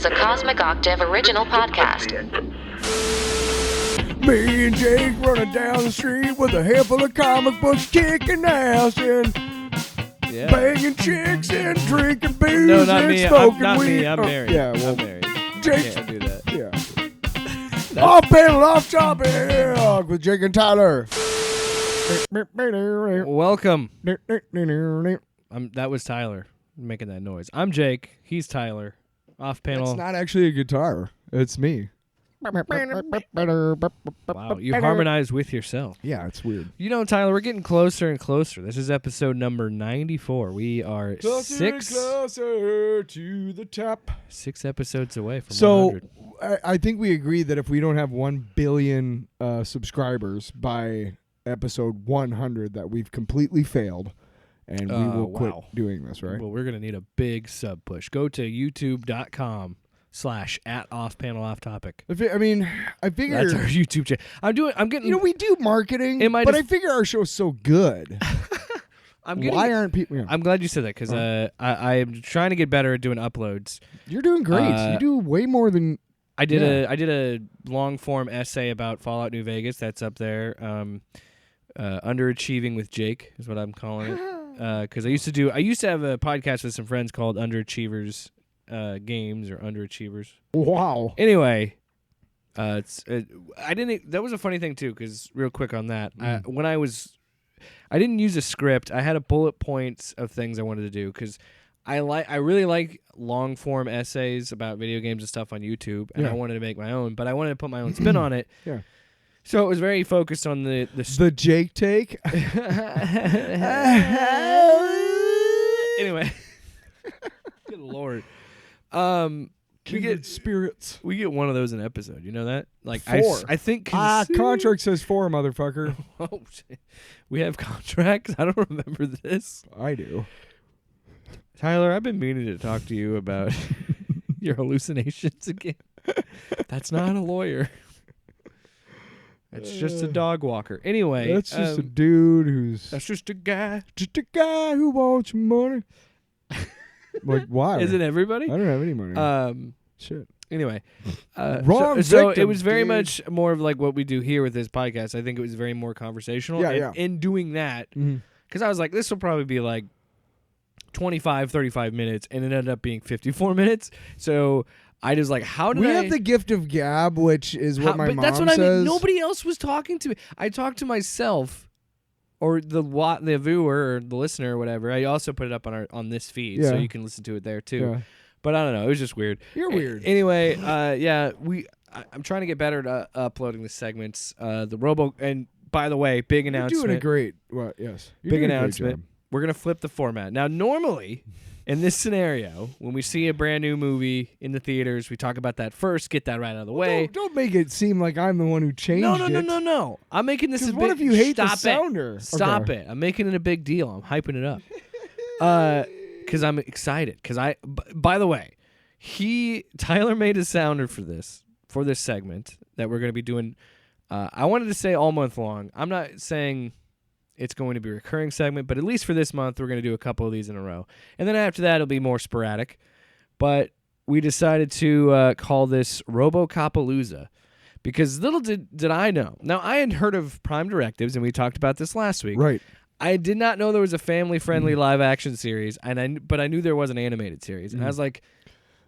is a Cosmic Octave original podcast. Me and Jake running down the street with a handful of comic books, kicking ass and banging chicks and drinking booze No, not and me. smoking Not weed. me. I'm married. Yeah, well, I'm married. Jake. Can't do that. Yeah. Off panel, off topic with Jake and Tyler. Welcome. That was Tyler making that noise. I'm Jake. He's Tyler. Off panel. It's not actually a guitar. It's me. Wow, you harmonize with yourself. Yeah, it's weird. You know, Tyler, we're getting closer and closer. This is episode number 94. We are closer to the top. 6 episodes away from So 100. I think we agreed that if we don't have 1 billion subscribers by episode 100, that we've completely failed, and we will quit doing this, right? Well, we're going to need a big sub push. Go to youtube.com/@offpaneloftopic. I figure That's our YouTube channel. I'm getting. You know, we do marketing, but I figure our show's so good. Why aren't people? You know, I'm glad you said that because I am trying to get better at doing uploads. You're doing great. You do way more than I did. I did a long form essay about Fallout New Vegas. That's up there. Underachieving with Jake is what I'm calling it. Because I used to have a podcast with some friends called Underachievers Games or Underachievers. Wow. Anyway, that was a funny thing too. Because real quick on that, I didn't use a script. I had a bullet points of things I wanted to do because I really like long form essays about video games and stuff on YouTube, and I wanted to make my own, but I wanted to put my own spin on it. Yeah. So it was very focused on the Jake take. Anyway, good Lord, spirits. We get one of those an episode. You know that? Like 4. I think contract says 4, motherfucker. Oh, shit. We have contracts. I don't remember this. I do. Tyler, I've been meaning to talk to you about your hallucinations again. That's not a lawyer. That's just a dog walker. Anyway. That's just a dude who's... That's just a guy. Just a guy who wants your money. Like, why? Is it everybody? I don't have any money. Shit. Anyway. Wrong So victim, it was very dude. much more of like what we do here with this podcast. I think it was very more conversational. Yeah. In doing that, because I was like, this will probably be like 25, 35 minutes, and it ended up being 54 minutes. So... I just like, how did we have the gift of gab, which is what my mom that's what says. I mean. Nobody else was talking to me. I talked to myself, or the viewer or the listener or whatever. I also put it up on this feed, so you can listen to it there too. Yeah. But I don't know. It was just weird. You're weird. Anyway, I'm trying to get better at uploading the segments. And by the way, big announcement. You're doing a great. Well, yes. Big announcement. We're gonna flip the format now. Normally. In this scenario, when we see a brand new movie in the theaters, we talk about that first, get that right out of the way. Don't make it seem like I'm the one who changed it. No. I'm making this a big... What if you hate the Stop sounder? Stop it. I'm making it a big deal. I'm hyping it up. Because I'm excited. Because by the way, Tyler made a sounder for this segment that we're going to be doing. I wanted to say all month long. I'm not saying... It's going to be a recurring segment, but at least for this month, we're going to do a couple of these in a row. And then after that, it'll be more sporadic. But we decided to call this RoboCopalooza because little did I know. Now, I had heard of Prime Directives, and we talked about this last week. Right. I did not know there was a family-friendly live-action series, but I knew there was an animated series. And I was like...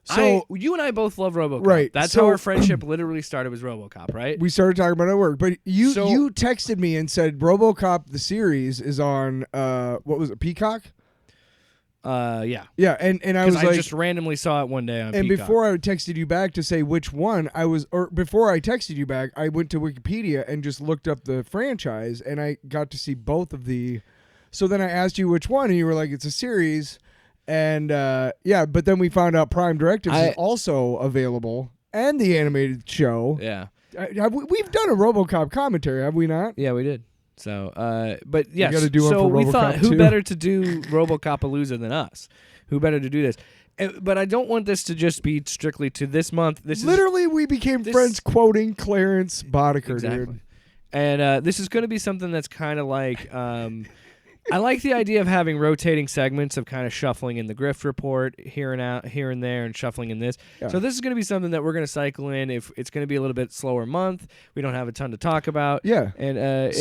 So you and I both love RoboCop. Right. That's how our friendship literally started, was RoboCop, right? We started talking about it at work, but you texted me and said RoboCop the series is on what was it, Peacock? Yeah. Yeah, and I was like, I just randomly saw it one day on and Peacock. before I texted you back to say which one before I texted you back, I went to Wikipedia and just looked up the franchise, and I got to see both of the. So then I asked you which one, and you were like, it's a series. And but then we found out Prime Directives is also available, and the animated show. Yeah, we've done a RoboCop commentary, have we not? Yeah, we did. So, but yes, gotta do one for we RoboCop thought, who too. better to do RoboCopalooza than us? Who better to do this? But I don't want this to just be strictly to this month. Literally, we became friends quoting Clarence Boddicker, exactly. dude. And this is going to be something that's kind of like. I like the idea of having rotating segments of kind of shuffling in the Grift Report here and there, and shuffling in this. Yeah. So this is going to be something that we're going to cycle in. If it's going to be a little bit slower month, we don't have a ton to talk about. Yeah. And and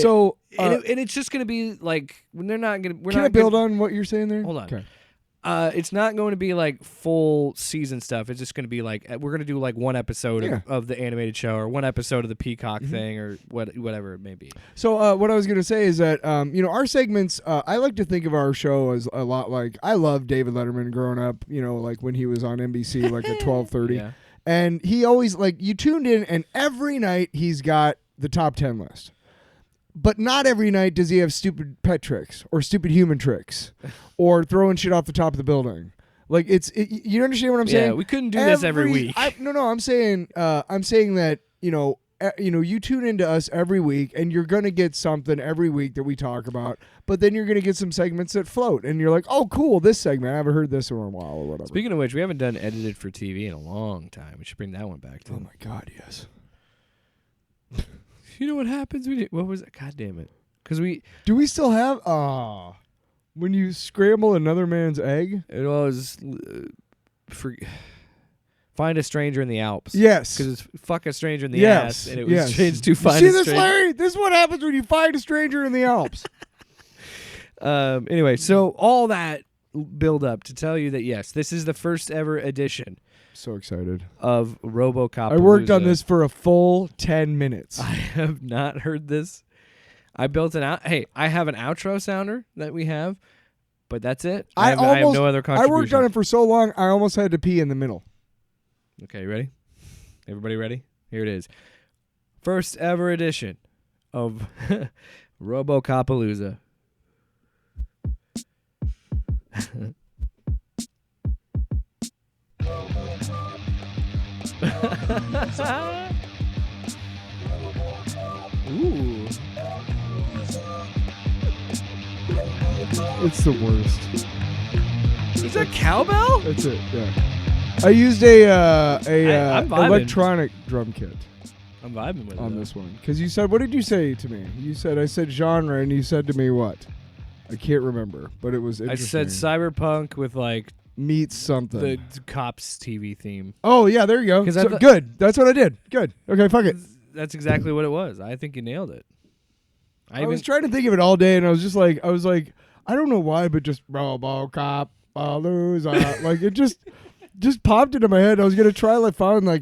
it's just going to be like when they're not going to. Can I build on what you're saying there? Hold on. Okay. It's not going to be like full season stuff. It's just going to be like we're going to do like one episode of the animated show, or one episode of the Peacock thing, or whatever it may be. So what I was going to say is that our segments. I like to think of our show as a lot like I love David Letterman growing up. Like when he was on NBC, like at 12:30, Yeah. and he always you tuned in, and every night he's got the top 10 list. But not every night does he have stupid pet tricks or stupid human tricks or throwing shit off the top of the building. Like you understand what I'm saying? Yeah, we couldn't do this every week. No, I'm saying that you tune into us every week, and you're gonna get something every week that we talk about. But then you're gonna get some segments that float, and you're like, oh, cool, this segment I haven't heard this in a while or whatever. Speaking of which, we haven't done edited for TV in a long time. We should bring that one back too. Oh my God, yes. You know what happens when what was it? God damn it! Because do we still have when you scramble another man's egg? It was find a stranger in the Alps. Yes, because it's fuck a stranger in the ass, and it was changed to find See a this, stranger. Larry? This is what happens when you find a stranger in the Alps. Anyway, so all that build up to tell you that yes, this is the first ever edition. So excited Of RoboCopalooza. I worked on this for a full 10 minutes. I have not heard this. I built Hey, I have an outro sounder that we have, but that's it. I have no other contribution. I worked on it for so long, I almost had to pee in the middle. Okay, ready? Everybody ready? Here it is. First ever edition of RoboCopalooza. Ooh. It's the worst. Is that cowbell? That's it, yeah. I used a I'm vibing. electronic drum kit I'm vibing with it on though. this one. Because you said, what did you say to me? I said genre, and you said to me what? I can't remember, but it was I interesting. said cyberpunk with like meets something. the cops TV theme. Oh, yeah, there you go. 'Cause So, good. That's what I did. Good. Okay, fuck it. That's exactly what it was. I think you nailed it. I was trying to think of it all day, and I was like, I don't know why, but just RoboCopalooza. Like, it just popped into my head. I was going to try, find a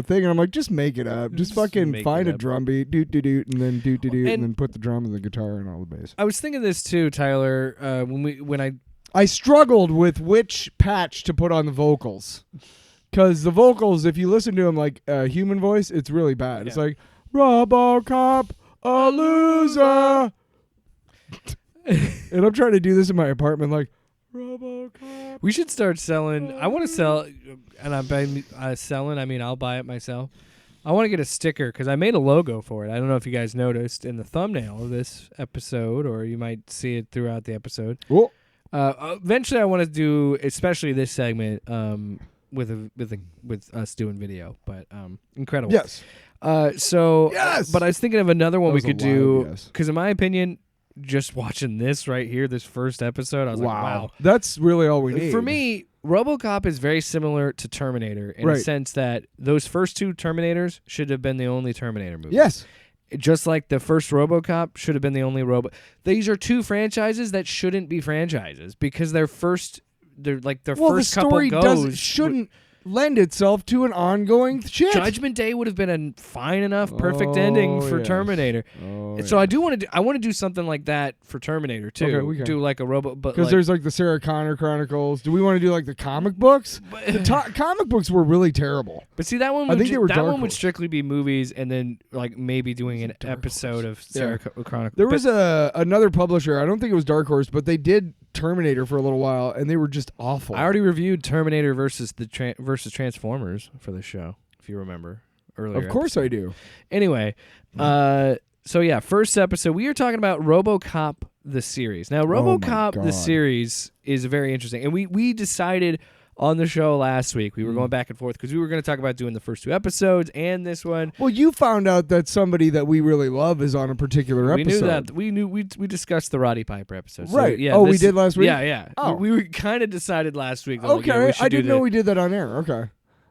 thing, and I'm like, just make it up. Just fucking make find it a up. drum beat, doot, and then doot, and And- then put the drum and the guitar and all the bass. I was thinking this too, Tyler. When I struggled with which patch to put on the vocals. Because the vocals, if you listen to them like human voice, it's really bad. It's Yeah. like, RoboCopalooza. And I'm trying to do this in my apartment, like, RoboCop. we should start selling. I want to sell, and I'm selling. I mean, I'll buy it myself. I want to get a sticker because I made a logo for it. I don't know if you guys noticed in the thumbnail of this episode, or you might see it throughout the episode. Whoa. Eventually, I want to do, especially this segment, with us doing video. But incredible. Yes. Yes. But I was thinking of another one That we was a could loud do yes. because, in my opinion, just watching this right here, this first episode, I was like, wow. That's really all we need. For me, RoboCop is very similar to Terminator in Right. the sense that those first two Terminators should have been the only Terminator movies. Yes. Just like the first RoboCop should have been the only These are two franchises that shouldn't be franchises because their first couple goes shouldn't lend itself to an ongoing shit. Judgment Day would have been a fine enough, perfect ending for yes. Terminator. Oh, So I do want to. I want to do something like that for Terminator too. Okay, we can. Do like a robot, but because there's the Sarah Connor Chronicles. Do we want to do the comic books? The comic books were really terrible. But see, that one. I think they were that Dark one would Horse. strictly be movies, and then maybe doing an Dark episode Horse. of Sarah Chronicles. There was another publisher. I don't think it was Dark Horse, but they did Terminator for a little while, and they were just awful. I already reviewed Terminator versus Transformers for this show, if you remember earlier. Of course I do. Anyway, so yeah, first episode we are talking about RoboCop the series. Now, RoboCop the God. series is very interesting, and we decided on the show last week. We were going back and forth because we were going to talk about doing the first 2 episodes and this one. Well, you found out that somebody that we really love is on a particular episode. We knew that. We discussed the Roddy Piper episode. So, Right. yeah, we did last week? Yeah. Oh. We were kind of decided last week. Okay. I didn't know we did that on air. Okay.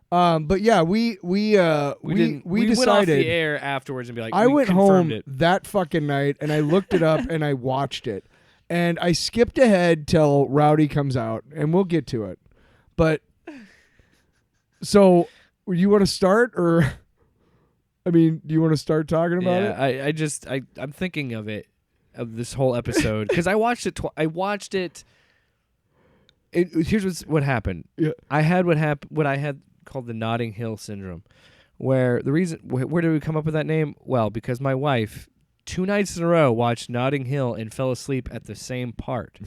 But yeah, we went decided off the air afterwards and be like, I went home it. that fucking night and I looked it up and I watched it. And I skipped ahead till Rowdy comes out, and we'll get to it. But so, you want to start, or I mean, do you want to start talking about it? I'm thinking of this whole episode because I watched it. I watched it. Here's what happened. Yeah. I had what I had called the Notting Hill syndrome, where the reason where did we come up with that name? Well, because my wife 2 nights in a row watched Notting Hill and fell asleep at the same part.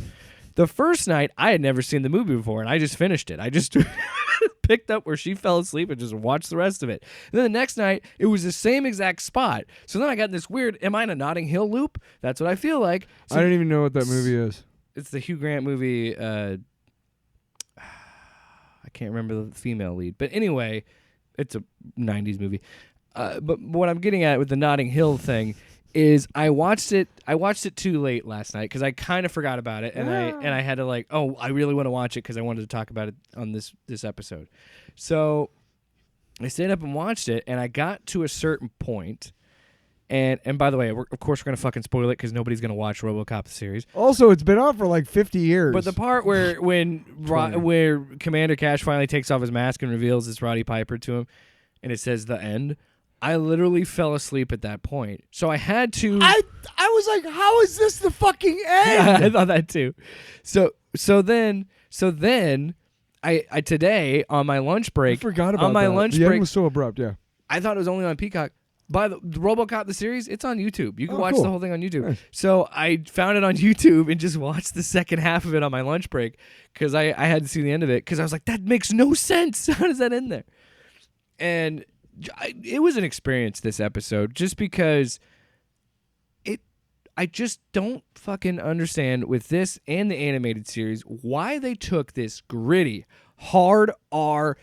The first night, I had never seen the movie before, and I just finished it. I just picked up where she fell asleep and just watched the rest of it. And then the next night, it was the same exact spot. So then I got this weird, am I in a Notting Hill loop? That's what I feel like. So I don't even know what that movie is. It's the Hugh Grant movie. I can't remember the female lead. But anyway, it's a 90s movie. But what I'm getting at with the Notting Hill thing is I watched it too late last night because I kind of forgot about it, and I had to I really want to watch it because I wanted to talk about it on this episode. So I stayed up and watched it, and I got to a certain point, and by the way, of course we're gonna fucking spoil it because nobody's gonna watch RoboCop the series. Also, it's been on for like 50 years. But the part where where Commander Cash finally takes off his mask and reveals it's Roddy Piper to him, and it says the end. I literally fell asleep at that point. So I had to... I was like, how is this the fucking end? Yeah, I thought that too. So then I today on my lunch break... I forgot about on my that. lunch the break, end was so abrupt, yeah. I thought it was only on Peacock. By the RoboCop the series, it's on YouTube. You can watch cool. the whole thing on YouTube. Nice. So I found it on YouTube and just watched the second half of it on my lunch break because I had to see the end of it because I was like, that makes no sense. How does that end there? And... it was an experience, this episode, just because I just don't fucking understand with this and the animated series why they took this gritty, hard R,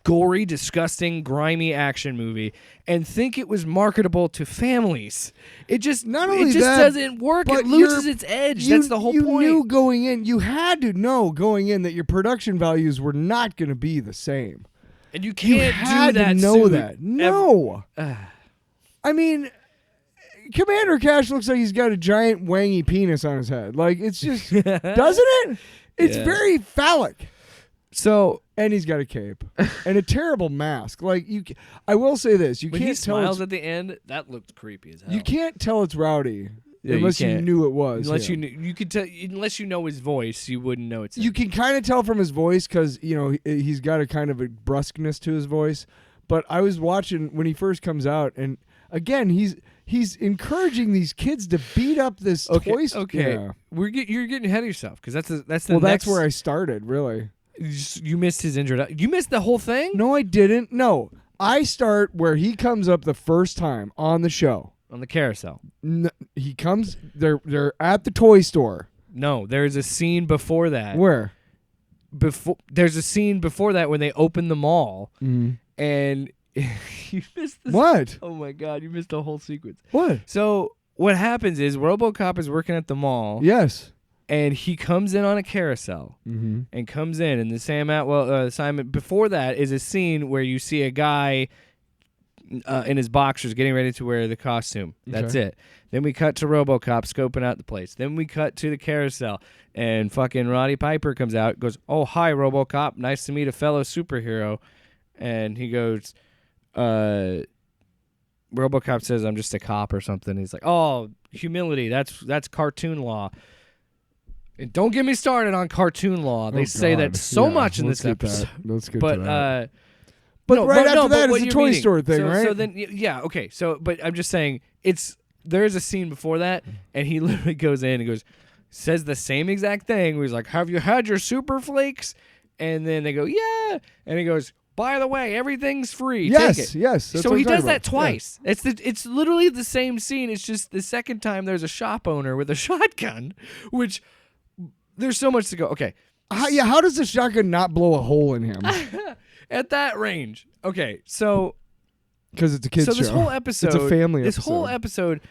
gory, disgusting, grimy action movie and think it was marketable to families. It just doesn't work. It loses its edge. That's the whole point. You knew going in, you had to know going in that your production values were not going to be the same. And you can't do that. Know that. No. I mean, Commander Cash looks like he's got a giant wangy penis on his head. Like, it's just, doesn't it? It's very phallic. So, and he's got a cape and a terrible mask. Like, I will say this: when he smiles at the end, that looked creepy as hell. You can't tell it's Rowdy. Yeah, unless you knew it was. Unless you could tell. Unless you know his voice, you wouldn't know it's him. You can kind of tell from his voice because he's got a kind of a brusqueness to his voice. But I was watching when he first comes out, and again he's encouraging these kids to beat up this toy store. Okay, yeah. You're getting ahead of yourself because that's that's where I started. Really, you missed his introduction. You missed the whole thing. No, I didn't. No, I start where he comes up the first time on the show. On the carousel. He comes. They're at the toy store. No, there's a scene before that. Where? There's a scene before that when they open the mall, and you missed this. What? Oh my god, you missed a whole sequence. What? So what happens is RoboCop is working at the mall. Yes. And he comes in on a carousel and comes in, and the Sam Atwell assignment before that is a scene where you see a guy. In his boxers, getting ready to wear the costume. That's it. Then we cut to RoboCop scoping out the place. Then we cut to the carousel, and fucking Roddy Piper comes out, goes, "Oh, hi, RoboCop. Nice to meet a fellow superhero." And he goes, RoboCop says, "I'm just a cop" or something. He's like, "Oh, humility. That's cartoon law." And don't get me started on cartoon law. They say that so much in this episode. Let's get to that. But after that is the toy store thing, right? So then, okay. So, but I'm just saying, there is a scene before that, and he literally goes in and says the same exact thing. Where he's like, "Have you had your super flakes?" And then they go, "Yeah," and he goes, "By the way, everything's free. Yes, Take it." yes. So he does that twice. Yeah. It's literally the same scene. It's just the second time there's a shop owner with a shotgun, which there's so much to go. Okay. How does the shotgun not blow a hole in him? At that range. Okay, so Because it's a kid's show. So this whole episode, it's a family this episode. whole episode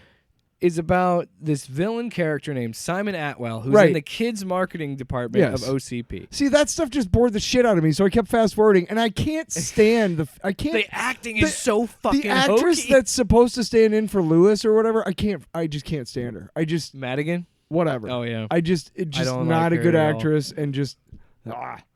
is about this villain character named Simon Atwell, who's Right. in the kids marketing department Yes. of OCP. See, that stuff just bored the shit out of me, so I kept fast forwarding, and I can't stand The acting is so fucking the actress hokey. that's supposed to stand in for Lewis or whatever. I just can't stand her. Madigan. Whatever. Oh yeah. It's I just don't not like a her good at all. actress, and just.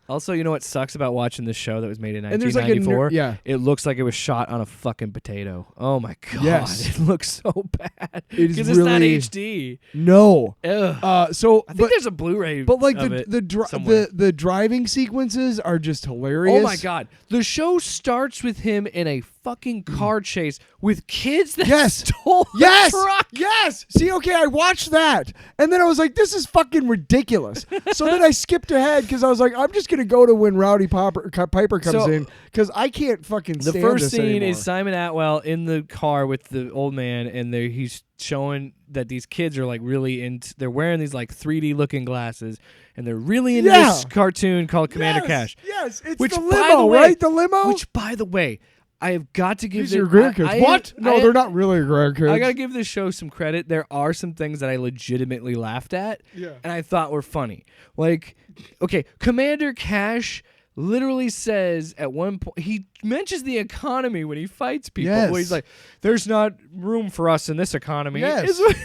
Also, you know what sucks about watching this show that was made in And there's like a 1994? yeah. It looks like it was shot on a fucking potato. Oh my god, Yes. it looks so bad. It is Because it's not really- HD. No. Ugh. So I think there's a Blu-ray. But like of it somewhere. the driving sequences are just hilarious. Oh my god, the show starts with him in a fucking car chase with kids that Yes. stole the Yes. truck. Yes. See, okay, I watched that, and then I was like, "This is fucking ridiculous." So then I skipped ahead because I was like, "I'm just gonna go to when Roddy Piper comes So- in because I can't fucking The stand first this scene anymore." is Simon Atwell in the car with the old man, and he's showing that these kids are like really into. They're wearing these like 3D looking glasses, and they're really into Yeah. this cartoon called Commander Yes, Cash. Yes, it's Which, the by limo, the way- right? The limo. Which, by the way, I have got to give These are your grandkids. What? No, they're not really your grandkids. I gotta give this show some credit. There are some things that I legitimately laughed at, Yeah. and I thought were funny. Like, okay, Commander Cash literally says at one point he mentions the economy when he fights people. Yes. Where he's like, "There's not room for us in this economy." Yes. Is what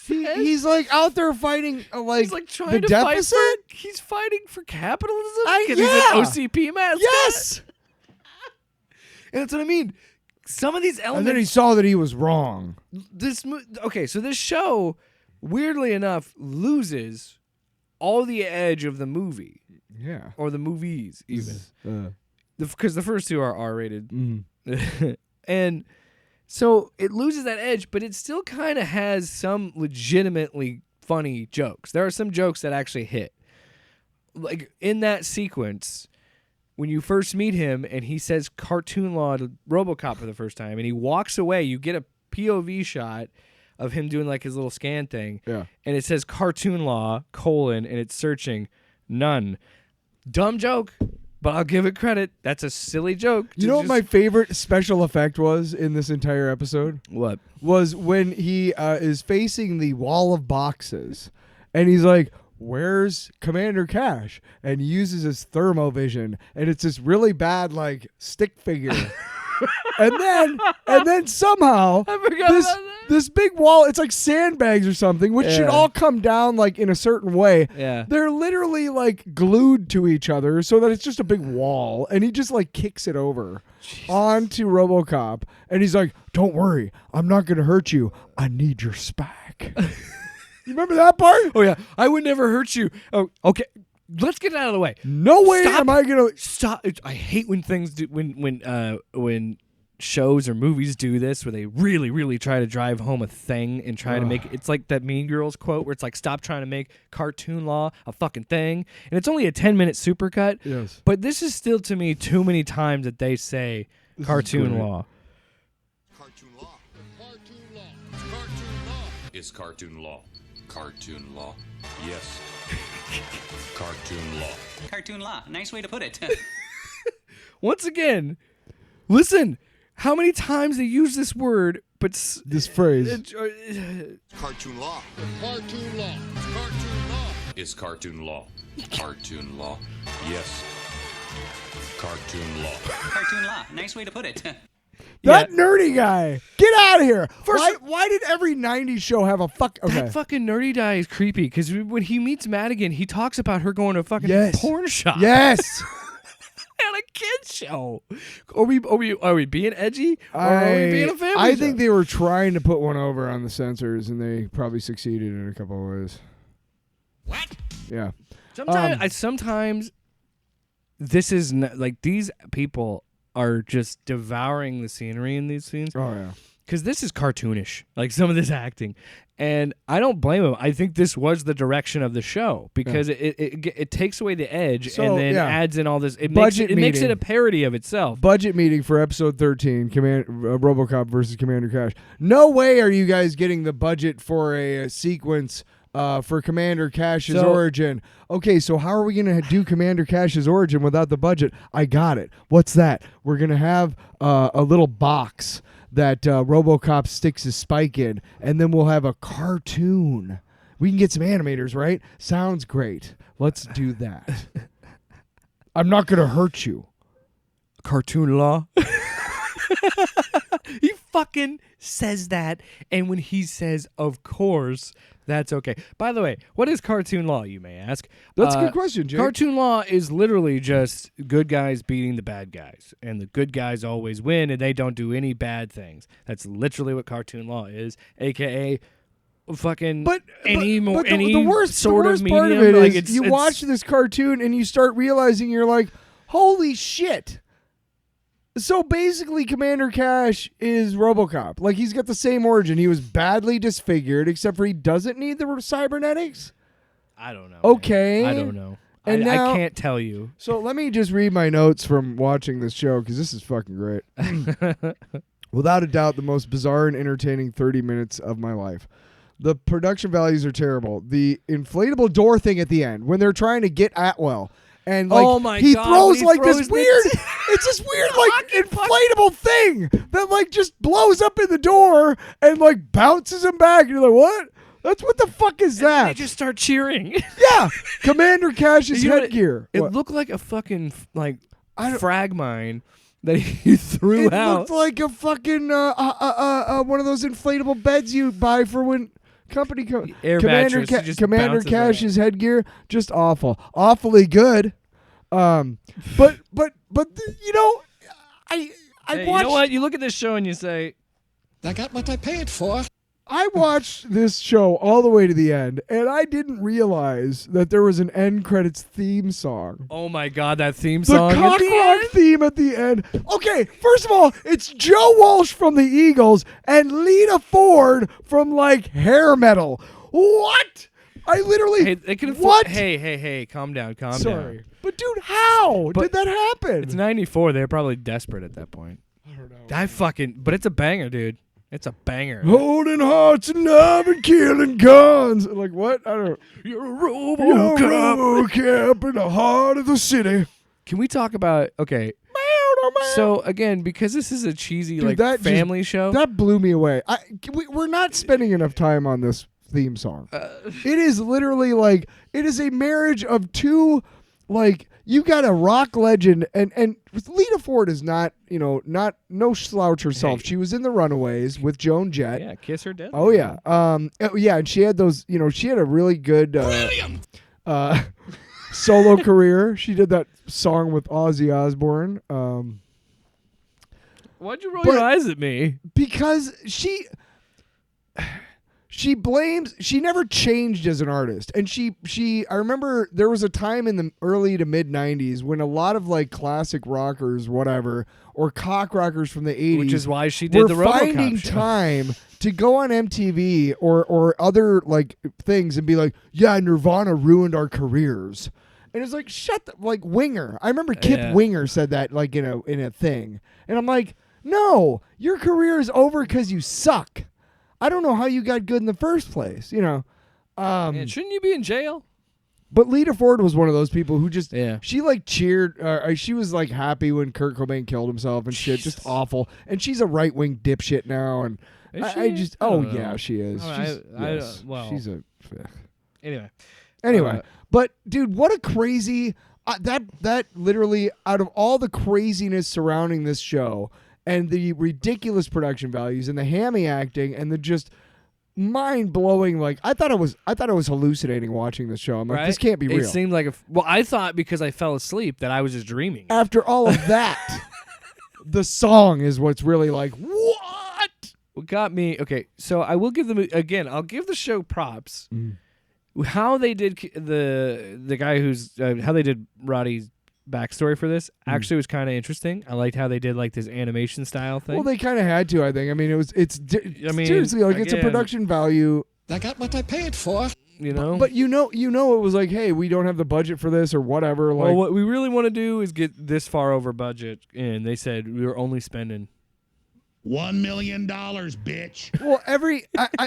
He- he says. he's like out there fighting He's like trying the to deficit. fight for. He's fighting for capitalism. I- 'Cause yeah. he's an OCP mascot. Yes. And that's what I mean. Some of these And elements. then he saw that he was wrong. So this show, weirdly enough, loses all the edge of the movie Yeah. or the movies, even Uh, because the first two are R-rated, mm. and so it loses that edge, but it still kind of has some legitimately funny jokes. There are some jokes that actually hit, like in that sequence. When you first meet him and he says cartoon law to RoboCop for the first time and he walks away, you get a POV shot of him doing like his little scan thing. Yeah. And it says cartoon law, and it's searching none. Dumb joke, but I'll give it credit. That's a silly joke. You know what my favorite special effect was in this entire episode? What? Was when he is facing the wall of boxes and he's like, "Where's Commander Cash?" And he uses his thermovision, and it's this really bad like stick figure. and then somehow I forgot about that. this big wall, it's like sandbags or something, which should Yeah. all come down like in a certain way. Yeah. They're literally like glued to each other so that it's just a big wall, and he just like kicks it over onto RoboCop, and he's like, "Don't worry, I'm not gonna hurt you. I need your spack." You remember that part? Oh yeah, I would never hurt you. Oh, okay. Let's get it out of the way. No way Stop. am I gonna. Stop! I hate when things do when shows or movies do this, where they really, really try to drive home a thing and try to make it. It's like that Mean Girls quote where it's like, "Stop trying to make cartoon law a fucking thing," and it's only a 10-minute supercut. Yes. But this is still to me too many times that they say is cartoon great. law. Cartoon law. Cartoon law. Cartoon law. Is cartoon law. Cartoon law. Yes. Cartoon law. Cartoon law. Nice way to put it. Once again, listen. How many times they use this word, but This phrase. Cartoon law. Cartoon law. Cartoon law. Is cartoon law. Cartoon law. Yes. Cartoon law. Cartoon law. Nice way to put it. That nerdy guy. Get out of here. First- Why did every 90s show have a fuck? Okay. That fucking nerdy guy is creepy because when he meets Madigan, he talks about her going to a fucking Yes. porn shop. Yes. At a kid's show. Are we being edgy? Or are we being a family I show? think they were trying to put one over on the censors, and they probably succeeded in a couple of ways. What? Yeah. Sometimes this is like these people are just devouring the scenery in these scenes Oh yeah. because this is cartoonish, like some of this acting, and I don't blame them. I think this was the direction of the show because it takes away the edge So, and then yeah. adds in all this. It Budget makes it meeting. a parody of itself. Budget meeting for episode 13, RoboCop versus Commander Cash. No way are you guys getting the budget for a sequence for Commander Cash's So- origin. Okay, so how are we going to do Commander Cash's origin without the budget? I got it. What's that? We're going to have a little box that RoboCop sticks his spike in, and then we'll have a cartoon. We can get some animators, right? Sounds great. Let's do that. I'm not going to hurt you. Cartoon law. He fucking says that, and when he says, "Of course," that's okay. By the way, what is cartoon law? You may ask. That's a good question, Jake. Cartoon law is literally just good guys beating the bad guys, and the good guys always win, and they don't do any bad things. That's literally what cartoon law is, aka fucking any the worst sort the worst of medium. part of it like is you watch this cartoon and you start realizing you're like, holy shit. So basically, Commander Cash is RoboCop. Like, he's got the same origin. He was badly disfigured, except for he doesn't need the cybernetics. I don't know. Okay. man. I don't know. And now- I can't tell you. So let me just read my notes from watching this show, because this is fucking great. Without a doubt, the most bizarre and entertaining 30 minutes of my life. The production values are terrible. The inflatable door thing at the end, when they're trying to get Atwell. And like Oh my he God, throws when he like throws this the- weird, it's this weird like inflatable thing that like just blows up in the door and like bounces him back. And you're like, what? That's what the fuck is They that? just start cheering. Yeah, Commander Cash's You know what? headgear. It What? looked like a fucking I don't- frag mine that he threw It out. looked like a fucking one of those inflatable beds you buy for when company Air Commander mattress, it just Commander bounces Cash's headgear just awfully good. But you know, I Hey, watched you know what? You look at this show and you say, I got what I paid for. I watched this show all the way to the end, and I didn't realize that there was an end credits theme song. "Oh my God, that theme The song!" at cock the rock end? theme at the end. Okay, first of all, it's Joe Walsh from the Eagles and Lita Ford from like hair metal. What? I literally. Hey, they can what? Hey, calm down, calm down. Sorry, but dude, how But did that happen? It's 94. They're probably desperate at that point. I don't know. But it's a banger, dude. It's a banger. Holding hearts and love and killing guns. Like what? I don't. You're a You're RoboCop. RoboCop in the heart of the city. Can we talk about? Okay, so again, because this is a cheesy Dude, that just- family show. That blew me away. We're not spending enough time on this theme song. It is literally like it is a marriage of two, like you got a rock legend and Lita Ford is not no slouch herself. Hey. She was in the Runaways with Joan Jett. Yeah, Kiss Her Death. Oh yeah. Yeah, and she had those. She had a really good solo career. She did that song with Ozzy Osbourne. Why'd you roll But- your eyes at me? Because she never changed as an artist. And I remember there was a time in the early to mid 90s when a lot of like classic rockers, whatever, or cock rockers from the 80s, Which is why she did were the RoboCop finding show. time to go on MTV or other like things and be like, yeah, Nirvana ruined our careers. And it's like, like Winger. I remember Kip Yeah. Winger said that like in a thing. And I'm like, no, your career is over because you suck. I don't know how you got good in the first place, Man, shouldn't you be in jail? But Lita Ford was one of those people who just, Yeah. she like cheered, she was like happy when Kurt Cobain killed himself and shit, just awful. And she's a right-wing dipshit now. And Is I she? just, I oh don't know. yeah, she is. Oh, She's, yes, well- she's a, Anyway, but dude, what a crazy, that literally out of all the craziness surrounding this show and the ridiculous production values and the hammy acting and the just mind-blowing, like I thought I was hallucinating watching this show. I'm like, right? this can't be real. It seemed like I thought because I fell asleep that I was just dreaming. After all of that, the song is what's really like, what? What got me? Okay, so I will give them again. I'll give the show props. How they did the guy who's how they did Roddy's backstory for this actually was kind of interesting. I liked how they did like this animation style thing. Well, they kind of had to, I think. I mean, I mean, seriously, like it's a again- production value. I got what I paid for. you know. But you know, it was like, hey, we don't have the budget for this or whatever. Like, well, what we really want to do is get this far over budget, and they said we were only spending $1 million, bitch. Well,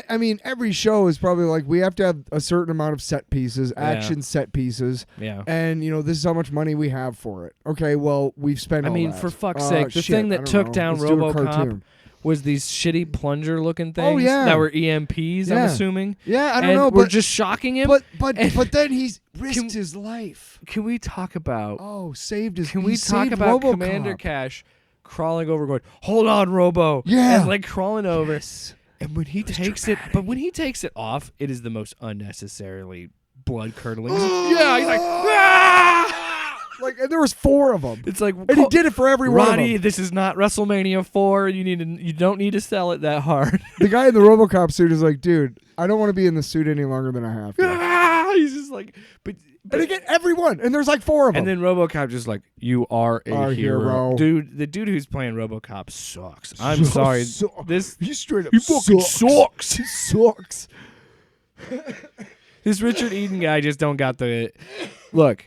I mean, every show is probably like we have to have a certain amount of set pieces, action set pieces. Yeah. And, this is how much money we have for it. Okay, well, we've spent all that. For fuck's sake, the thing that took down RoboCop was these shitty plunger-looking things that were EMPs, I'm assuming. Yeah, I don't and know. We're But just shocking him. but then he's risked his life. Can we talk about... Oh, saved his... Can he we talk saved about RoboCop. Commander Cash crawling over going, hold on, Robo. Yeah. And like crawling over. Yes. And when he takes it off, it is the most unnecessarily blood-curdling. Yeah, he's like... "Ah!" Like, and there was 4 of them. It's like, and he did it for every one of Roddy, them. this is not WrestleMania 4. You don't need to sell it that hard. The guy in the RoboCop suit is like, dude, I don't want to be in the suit any longer than I have to. Ah, he's just like, but and again, everyone, and there's like 4 of them. and then RoboCop just like, you are a Our hero. dude. The dude who's playing RoboCop sucks. I'm sorry. This he straight up fucking sucks. He sucks. This Richard Eden guy just don't got the look.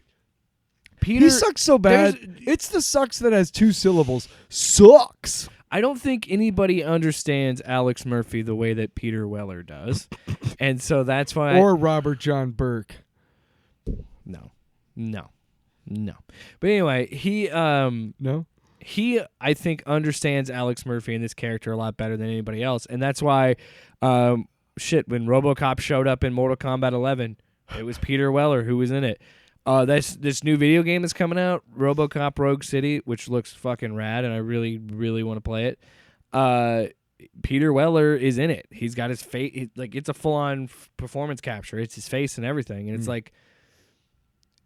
Peter, He sucks so bad. It's the sucks that has 2 syllables. Sucks. I don't think anybody understands Alex Murphy the way that Peter Weller does, and so that's why. Or Robert John Burke. No. But anyway, No. he I think understands Alex Murphy and this character a lot better than anybody else, and that's why when RoboCop showed up in Mortal Kombat 11, it was Peter Weller who was in it. This new video game that's coming out, RoboCop Rogue City, which looks fucking rad, and I really, really want to play it. Peter Weller is in it. He's got his face, like it's a full-on performance capture. It's his face and everything, and it's like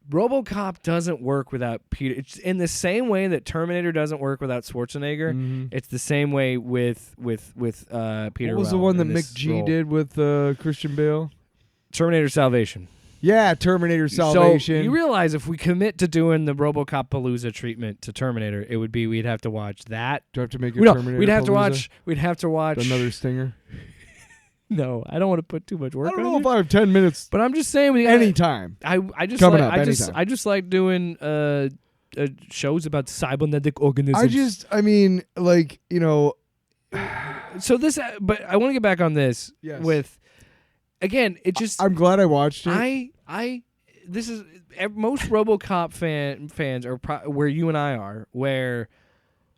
RoboCop doesn't work without Peter. It's in the same way that Terminator doesn't work without Schwarzenegger. Mm-hmm. It's the same way with Peter. What was the Weller one that in this Mick G role. did with Christian Bale? Terminator Salvation. Yeah, Terminator Salvation. So you realize if we commit to doing the RoboCopalooza treatment to Terminator, it would be we'd have to watch that. Do I have to make it No, Terminator we'd have to Palooza? watch Another stinger? No, I don't want to put too much work I don't on know it. if I have 10 minutes But I'm just saying anytime. I just Coming like up I just like doing shows about cybernetic organisms. I mean, like, So this but I want to get back on this Yes. with again, it just I'm glad I watched it. this is most RoboCop fans are where you and I are, where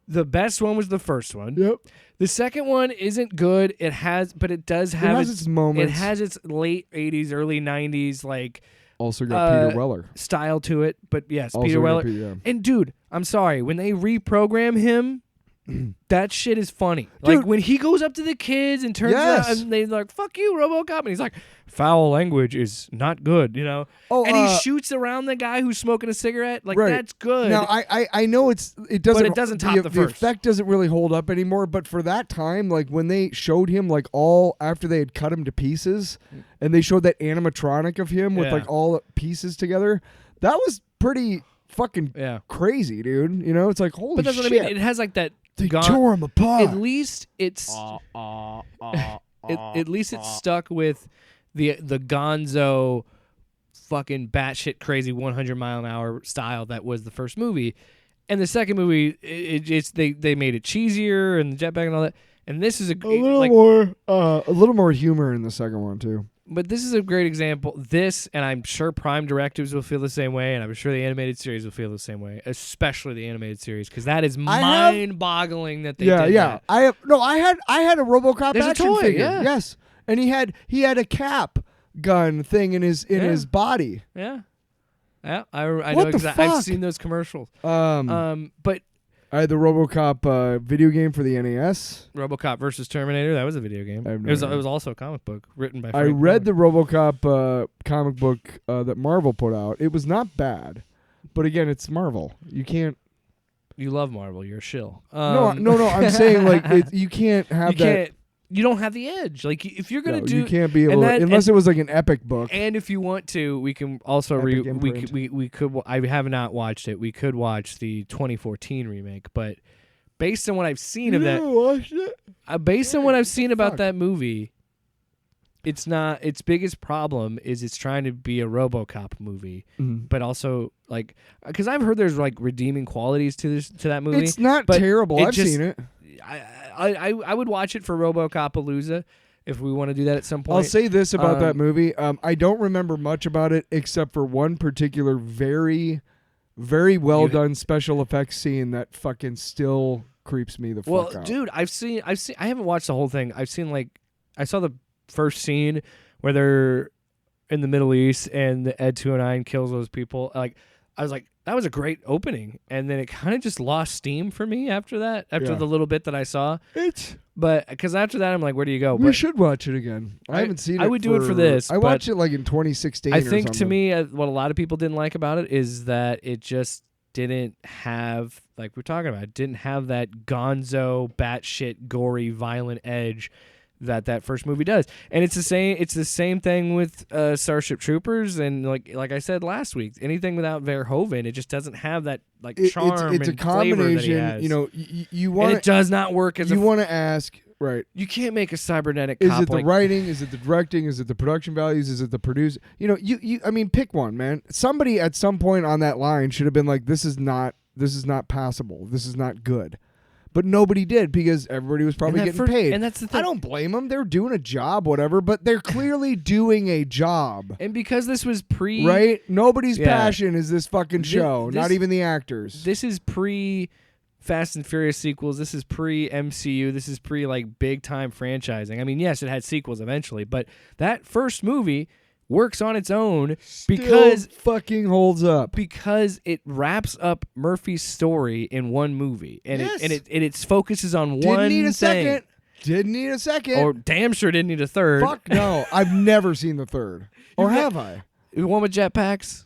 the best one was the first one. Yep. The second one isn't good. But it does have has its moments. It has its late 80s, early 90s like Also got Peter Weller. style to it. But yes, Also Peter got Weller. Peter, yeah. And dude, I'm sorry, when they reprogram him, that shit is funny. Like Dude. when he goes up to the kids and turns Yes. out and they're like, "Fuck you, RoboCop," and he's like, "Foul language is not good," Oh, and he shoots around the guy who's smoking a cigarette. Like Right. that's good. Now I know it doesn't. But it doesn't top the the first. effect doesn't really hold up anymore. But for that time, like when they showed him like all after they had cut him to pieces, and they showed that animatronic of him with Yeah. like all pieces together, that was pretty fucking Yeah. crazy, dude. It's like holy But that's shit. what I mean. It has like that. They tore him apart. At least it's. At least it's stuck with the Gonzo, fucking batshit crazy 100-mile-an-hour style that was the first movie, and the second movie they made it cheesier and the jetpack and all that. And this is a little more humor in the second one too. But this is a great example. This, and I'm sure Prime directives will feel the same way, and I'm sure the animated series will feel the same way, especially the animated series, because that is mind-boggling that they did that. I had a RoboCop There's a action toy, figure. yeah. Yes, and he had a cap gun thing in his body. Yeah. Yeah, I What know the exactly. I've fuck? seen those commercials. But I had the RoboCop video game for the NES. RoboCop versus Terminator, that was a video game. I've It was never- also a comic book written by I Frank read the Miller. RoboCop comic book that Marvel put out. It was not bad, but again, it's Marvel. You can't. You love Marvel. You're a shill. No. I'm saying like you can't have you that. can't. You don't have the edge. Like if you're gonna No, do, you can't be able and to, that- unless and- it was like an epic book. And if you want to, we can also Epic we imprint. could. I have not watched it. We could watch the 2014 remake, but based on what I've seen of that, watched it? based on what I've seen about fuck? that movie, it's not. Its biggest problem is it's trying to be a RoboCop movie, but also like because I've heard there's like redeeming qualities to that movie. It's not but terrible. I've just- seen it. I would watch it for RoboCopalooza if we want to do that at some point. I'll say this about that movie. I don't remember much about it except for one particular very, very well done special effects scene that fucking still creeps me the fuck out. Dude, I haven't watched the whole thing. I've seen I saw the first scene where they're in the Middle East and the Ed 209 kills those people. Like, I was like, that was a great opening, and then it kind of just lost steam for me after that. After the little bit that I saw, but because after that I'm like, where do you go? We should watch it again. I haven't seen it. I would do it for this. I watched it like in 2016. I think to me, what a lot of people didn't like about it is that it just didn't have, like we're talking about, it didn't have that gonzo, batshit, gory, violent edge that first movie does. And it's the same thing with Starship Troopers, and like I said last week, anything without Verhoeven, it just doesn't have that charm it's and a flavor that he combination. has. You know, you want and it does not work as you want to ask, right? you can't make a cybernetic Is cop it the like writing? Is it the directing? Is it the production values? Is it the produce? You know, I mean, pick one, man. Somebody at some point on that line should have been like, this is not passable. This is not good. But nobody did because everybody was probably getting paid. And that's the thing. I don't blame them. They're doing a job, whatever, but they're clearly doing a job. And because this was Right? Nobody's Yeah. passion is this fucking show, not even the actors. This is pre Fast and Furious sequels. This is pre MCU. This is pre like big time franchising. I mean, yes, it had sequels eventually, but that first movie works on its own because Still fucking holds up. because it wraps up Murphy's story in one movie, and Yes. it focuses on Didn't one need a thing. second. Didn't need a second. Or damn sure didn't need a third. Fuck no. I've never seen the third. Or have I? The one with jetpacks.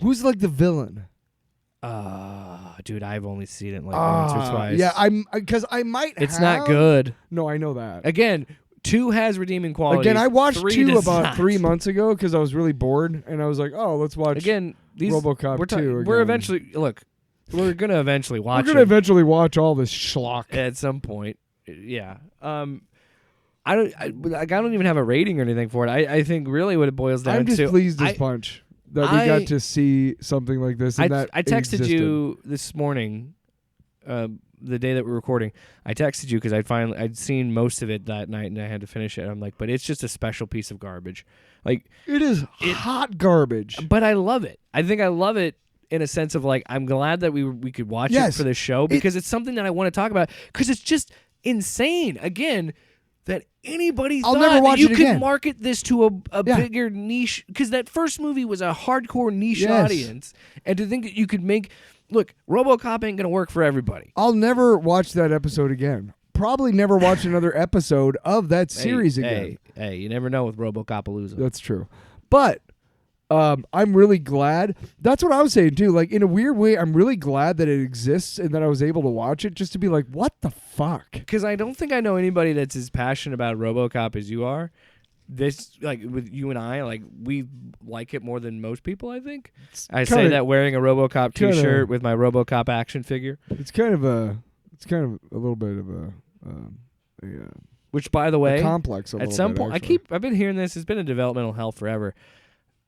Who's like the villain? Dude, I've only seen it like once or twice. Yeah, because I might. It's not good. No, I know that. Again, 2 has redeeming qualities. Again, I watched 3 2 does about not. 3 months ago because I was really bored, and I was like, "Oh, let's watch." Again, these RoboCop we're 2 We're again. eventually we're gonna eventually watch we're gonna it eventually watch all this schlock. at some point. Yeah. I don't even have a rating or anything for it. I think really what it boils down I'm just to. pleased as punch that we got to see something like this. And that I texted existed. you this morning, the day that we're recording. I texted you because I'd seen most of it that night and I had to finish it. I'm like, but it's just a special piece of garbage. Like It is hot garbage. but I love it. I think I love it in a sense of like I'm glad that we could watch it for this show because it's something that I want to talk about because it's just insane. Again, that anybody I'll thought never watch that you it could again. market this to a bigger niche because that first movie was a hardcore niche audience, and to think that you could make RoboCop ain't gonna work for everybody. I'll never watch that episode again. Probably never watch another episode of that series again. Hey, you never know with RoboCopalooza. That's true. But I'm really glad. That's what I was saying too. Like in a weird way, I'm really glad that it exists and that I was able to watch it just to be like, what the fuck? Because I don't think I know anybody that's as passionate about RoboCop as you are. This, like, with you and I, like, we like it more than most people, I think. I say that wearing a RoboCop T-shirt with my RoboCop action figure. It's kind of a little bit of a Which, by the way, complex. At some point, I've been hearing this. It's been in developmental hell forever.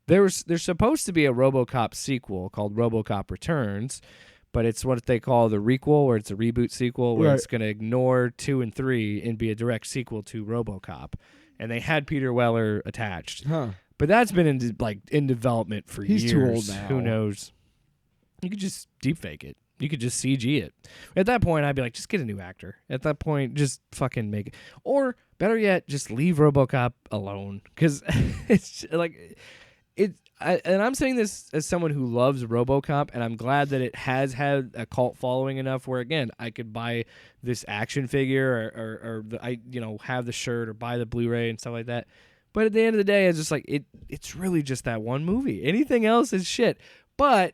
There's supposed to be a RoboCop sequel called RoboCop Returns, but it's what they call the requel, or it's a reboot sequel, where it's going to ignore 2 and 3 and be a direct sequel to RoboCop. And they had Peter Weller attached, but that's been in development for years. He's too old now. Who knows? You could just deep fake it. You could just CG it. At that point, I'd be like, just get a new actor. At that point, just fucking make it. Or better yet, just leave RoboCop alone, because it's like and I'm saying this as someone who loves RoboCop, and I'm glad that it has had a cult following enough where, again, I could buy this action figure or have the shirt or buy the Blu-ray and stuff like that. But at the end of the day, it's just like it's really just that one movie. Anything else is shit. But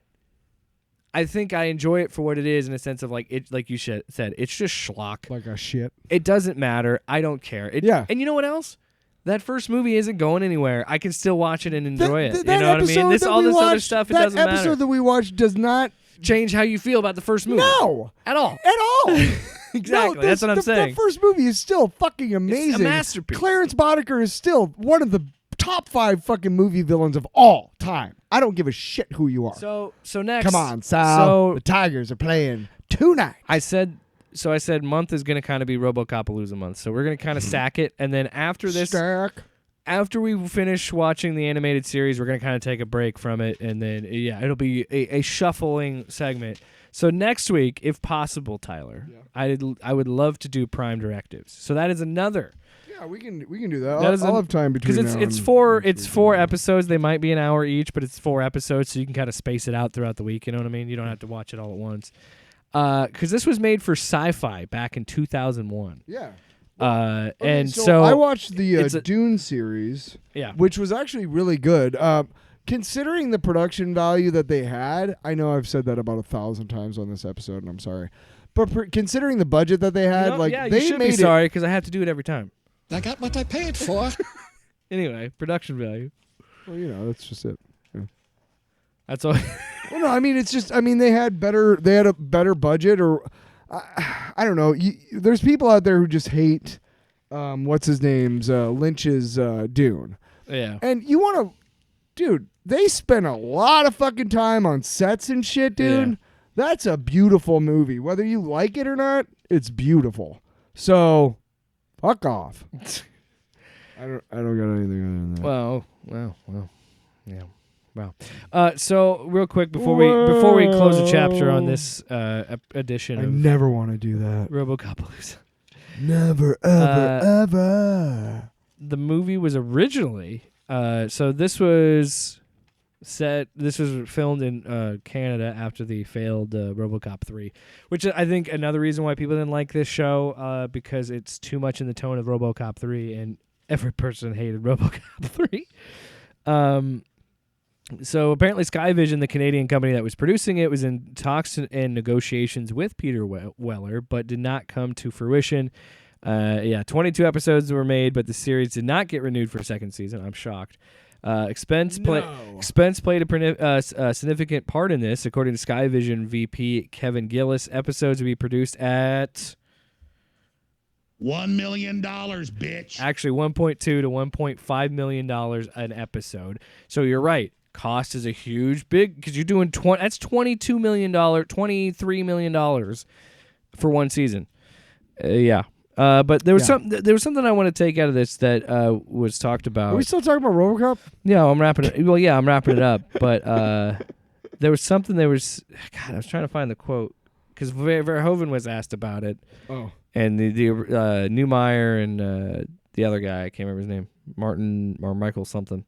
I think I enjoy it for what it is in a sense of like you said, it's just schlock. Like a shit. It doesn't matter. I don't care. And you know what else? That first movie isn't going anywhere. I can still watch it and enjoy it. You know what I mean? All this other stuff, it doesn't matter. That episode that we watched does not change how you feel about the first movie. No. At all. At all. Exactly. That's what I'm saying. That first movie is still fucking amazing. It's a masterpiece. Clarence Boddicker is still one of the top 5 fucking movie villains of all time. I don't give a shit who you are. So next. Come on, Sal. The Tigers are playing tonight. I said month is going to kind of be RoboCopalooza month. So we're going to kind of stack it. And then after this, after we finish watching the animated series, we're going to kind of take a break from it. And then, it'll be a shuffling segment. So next week, if possible, Tyler, I would love to do Prime Directives. So that is another. Yeah, we can do that. I'll have time between because it's four episodes. They might be an hour each, but it's 4 episodes, so you can kind of space it out throughout the week. You know what I mean? You don't have to watch it all at once. Because this was made for Sci-Fi back in 2001. Yeah. And so I watched the Dune series. Yeah. Which was actually really good. Considering the production value that they had, I know I've said that about 1,000 times on this episode, and I'm sorry. But considering the budget that they had, you should be sorry because I have to do it every time. I got what I paid for. Anyway, production value. Well, that's just it. Yeah. That's all. Well, no, I mean it's just. I mean they had a better budget, or I don't know. There's people out there who just hate what's his name's Lynch's Dune. Yeah. And you want to, dude? They spent a lot of fucking time on sets and shit, dude. Yeah. That's a beautiful movie. Whether you like it or not, it's beautiful. So. Fuck off. I don't got anything other than that. Well, yeah. Wow. So real quick before we close the chapter on this edition I of never want to do that. RoboCopalooza. Never ever. The movie was originally so this was filmed in Canada after the failed RoboCop 3, which I think another reason why people didn't like this show because it's too much in the tone of RoboCop 3, and every person hated RoboCop 3. So apparently Skyvision, the Canadian company that was producing it, was in talks and negotiations with Peter Weller, but did not come to fruition. 22 episodes were made, but the series did not get renewed for a second season. I'm shocked. Expense played a significant part in this, according to Skyvision VP Kevin Gillis. Episodes will be produced at $1 million, bitch. actually $1.2 to $1.5 million an episode. So you're right. Cost is a big because you're doing that's $22 million, $23 million for one season. But there was something I want to take out of this that was talked about. Are we still talking about RoboCop? Yeah, I'm wrapping it. Well, yeah, I'm wrapping it up. But there was something. God, I was trying to find the quote because Verhoeven was asked about it. Oh, and the Neumeier and the other guy, I can't remember his name, Martin or Michael something.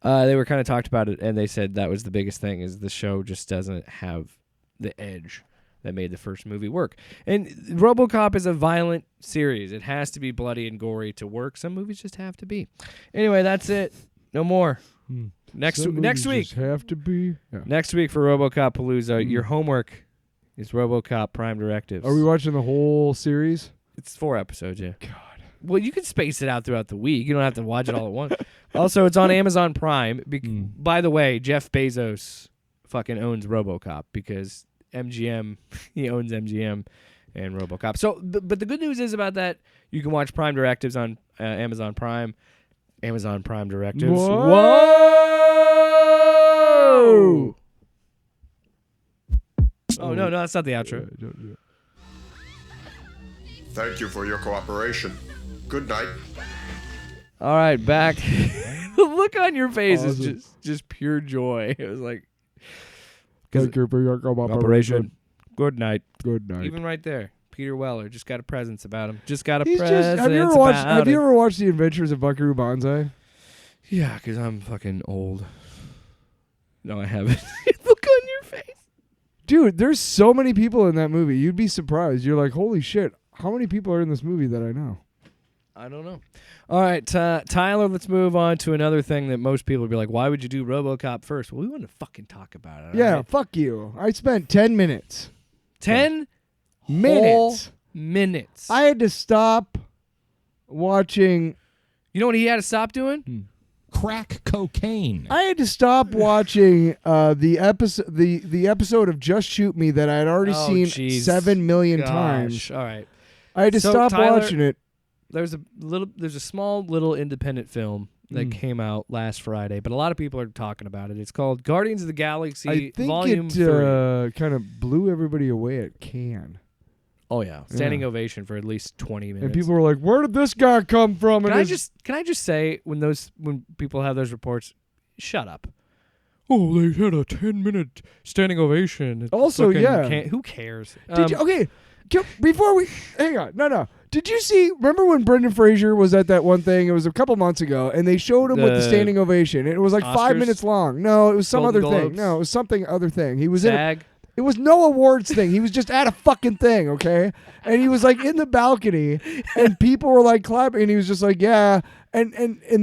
They were kind of talked about it, and they said that was the biggest thing is the show just doesn't have the edge that made the first movie work. And RoboCop is a violent series. It has to be bloody and gory to work. Some movies just have to be. Anyway, that's it. No more. Next week. Just have to be. Yeah. Next week for RoboCopalooza, your homework is RoboCop Prime Directives. Are we watching the whole series? It's 4 episodes, yeah. God. Well, you can space it out throughout the week. You don't have to watch it all at once. Also, it's on Amazon Prime. By the way, Jeff Bezos fucking owns RoboCop because MGM, he owns MGM and RoboCop. So, but the good news is about that, you can watch Prime Directives on Amazon Prime. Amazon Prime Directives. Whoa! Oh, no, that's not the outro. Don't do it. Thank you for your cooperation. Good night. All right, back. The look on your face is just pure joy. It was like, thank you for your cooperation. Good night. Good night. Even right there, Peter Weller just got a presence about him. Just got a He's presence have you ever watched The Adventures of Buckaroo Banzai? Yeah, because I'm fucking old. No, I haven't. Look on your face. Dude, there's so many people in that movie. You'd be surprised. You're like, holy shit. How many people are in this movie that I know? I don't know. All right, Tyler, let's move on to another thing that most people would be like, why would you do RoboCop first? Well, we want to fucking talk about it. Yeah, right? fuck you. I spent 10 minutes. 10 minutes. Minutes. I had to stop watching. You know what he had to stop doing? crack cocaine. I had to stop watching the episode of Just Shoot Me that I had already seen jeez. 7 million Gosh. times. All right. I had to So, stop Tyler, watching it. There's a small little independent film that came out last Friday, but a lot of people are talking about it. It's called Guardians of the Galaxy I think Volume 3. it kind of blew everybody away at Cannes. Oh yeah, standing ovation for at least 20 minutes. And people were like, "Where did this guy come from?" Can I just say when people have those reports, shut up. Oh, they had a 10-minute standing ovation. It's Also, fucking yeah. who cares? Did you, okay, before we hang on, no. Did you see? Remember when Brendan Fraser was at that one thing? It was a couple months ago, and they showed him with the standing ovation. It was like Oscars? 5 minutes long. No, it was some Golden other thing. Globes? No, it was something other thing. He was SAG? It was no awards thing. He was just at a fucking thing, okay? And he was like in the balcony, and people were like clapping, and he was just like, yeah. And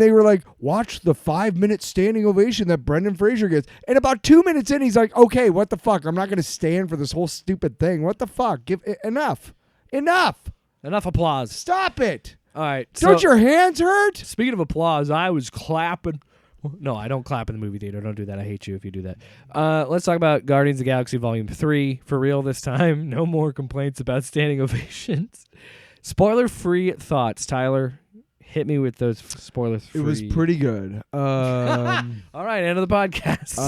they were like, watch the 5-minute standing ovation that Brendan Fraser gets. And about 2 minutes in, he's like, okay, what the fuck? I'm not going to stand for this whole stupid thing. What the fuck? Enough. Enough applause. Stop it. All right. Don't your hands hurt? Speaking of applause, I was clapping. No, I don't clap in the movie theater. Don't do that. I hate you if you do that. Let's talk about Guardians of the Galaxy Volume 3 for real this time. No more complaints about standing ovations. Spoiler-free thoughts, Tyler. Hit me with those spoiler-free. It was pretty good. All right, end of the podcast.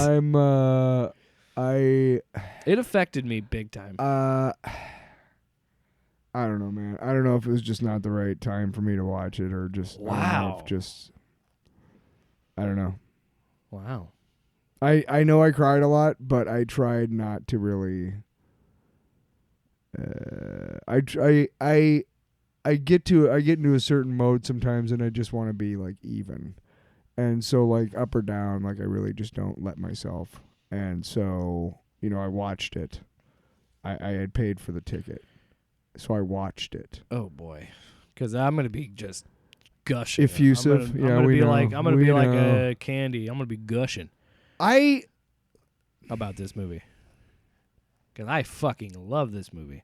It affected me big time. I don't know, man. I don't know if it was just not the right time for me to watch it or just Wow. I don't know. Wow. I know I cried a lot, but I tried not to really. I get into a certain mode sometimes, and I just want to be like even, and so like up or down, like I really just don't let myself. And so I watched it. I had paid for the ticket, so I watched it. Oh boy, because I'm gonna be just gushing. Effusive. I'm gonna we be know. like I'm gonna We be like know. a candy. I'm gonna be gushing I about this movie because I fucking love this movie.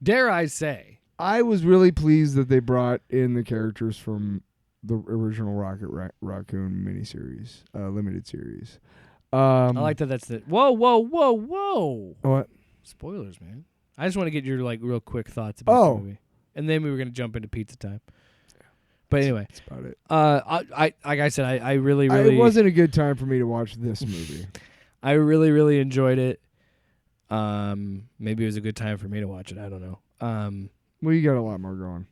Dare I say? I was really pleased that they brought in the characters from the original Rocket Raccoon miniseries, limited series. I like that. That's the whoa. What? Spoilers, man. I just want to get your like real quick thoughts about the movie, and then we were gonna jump into pizza time. But anyway, that's about it. I like I said, I really it wasn't a good time for me to watch this movie. I really enjoyed it. Maybe it was a good time for me to watch it. I don't know. Well, you got a lot more going.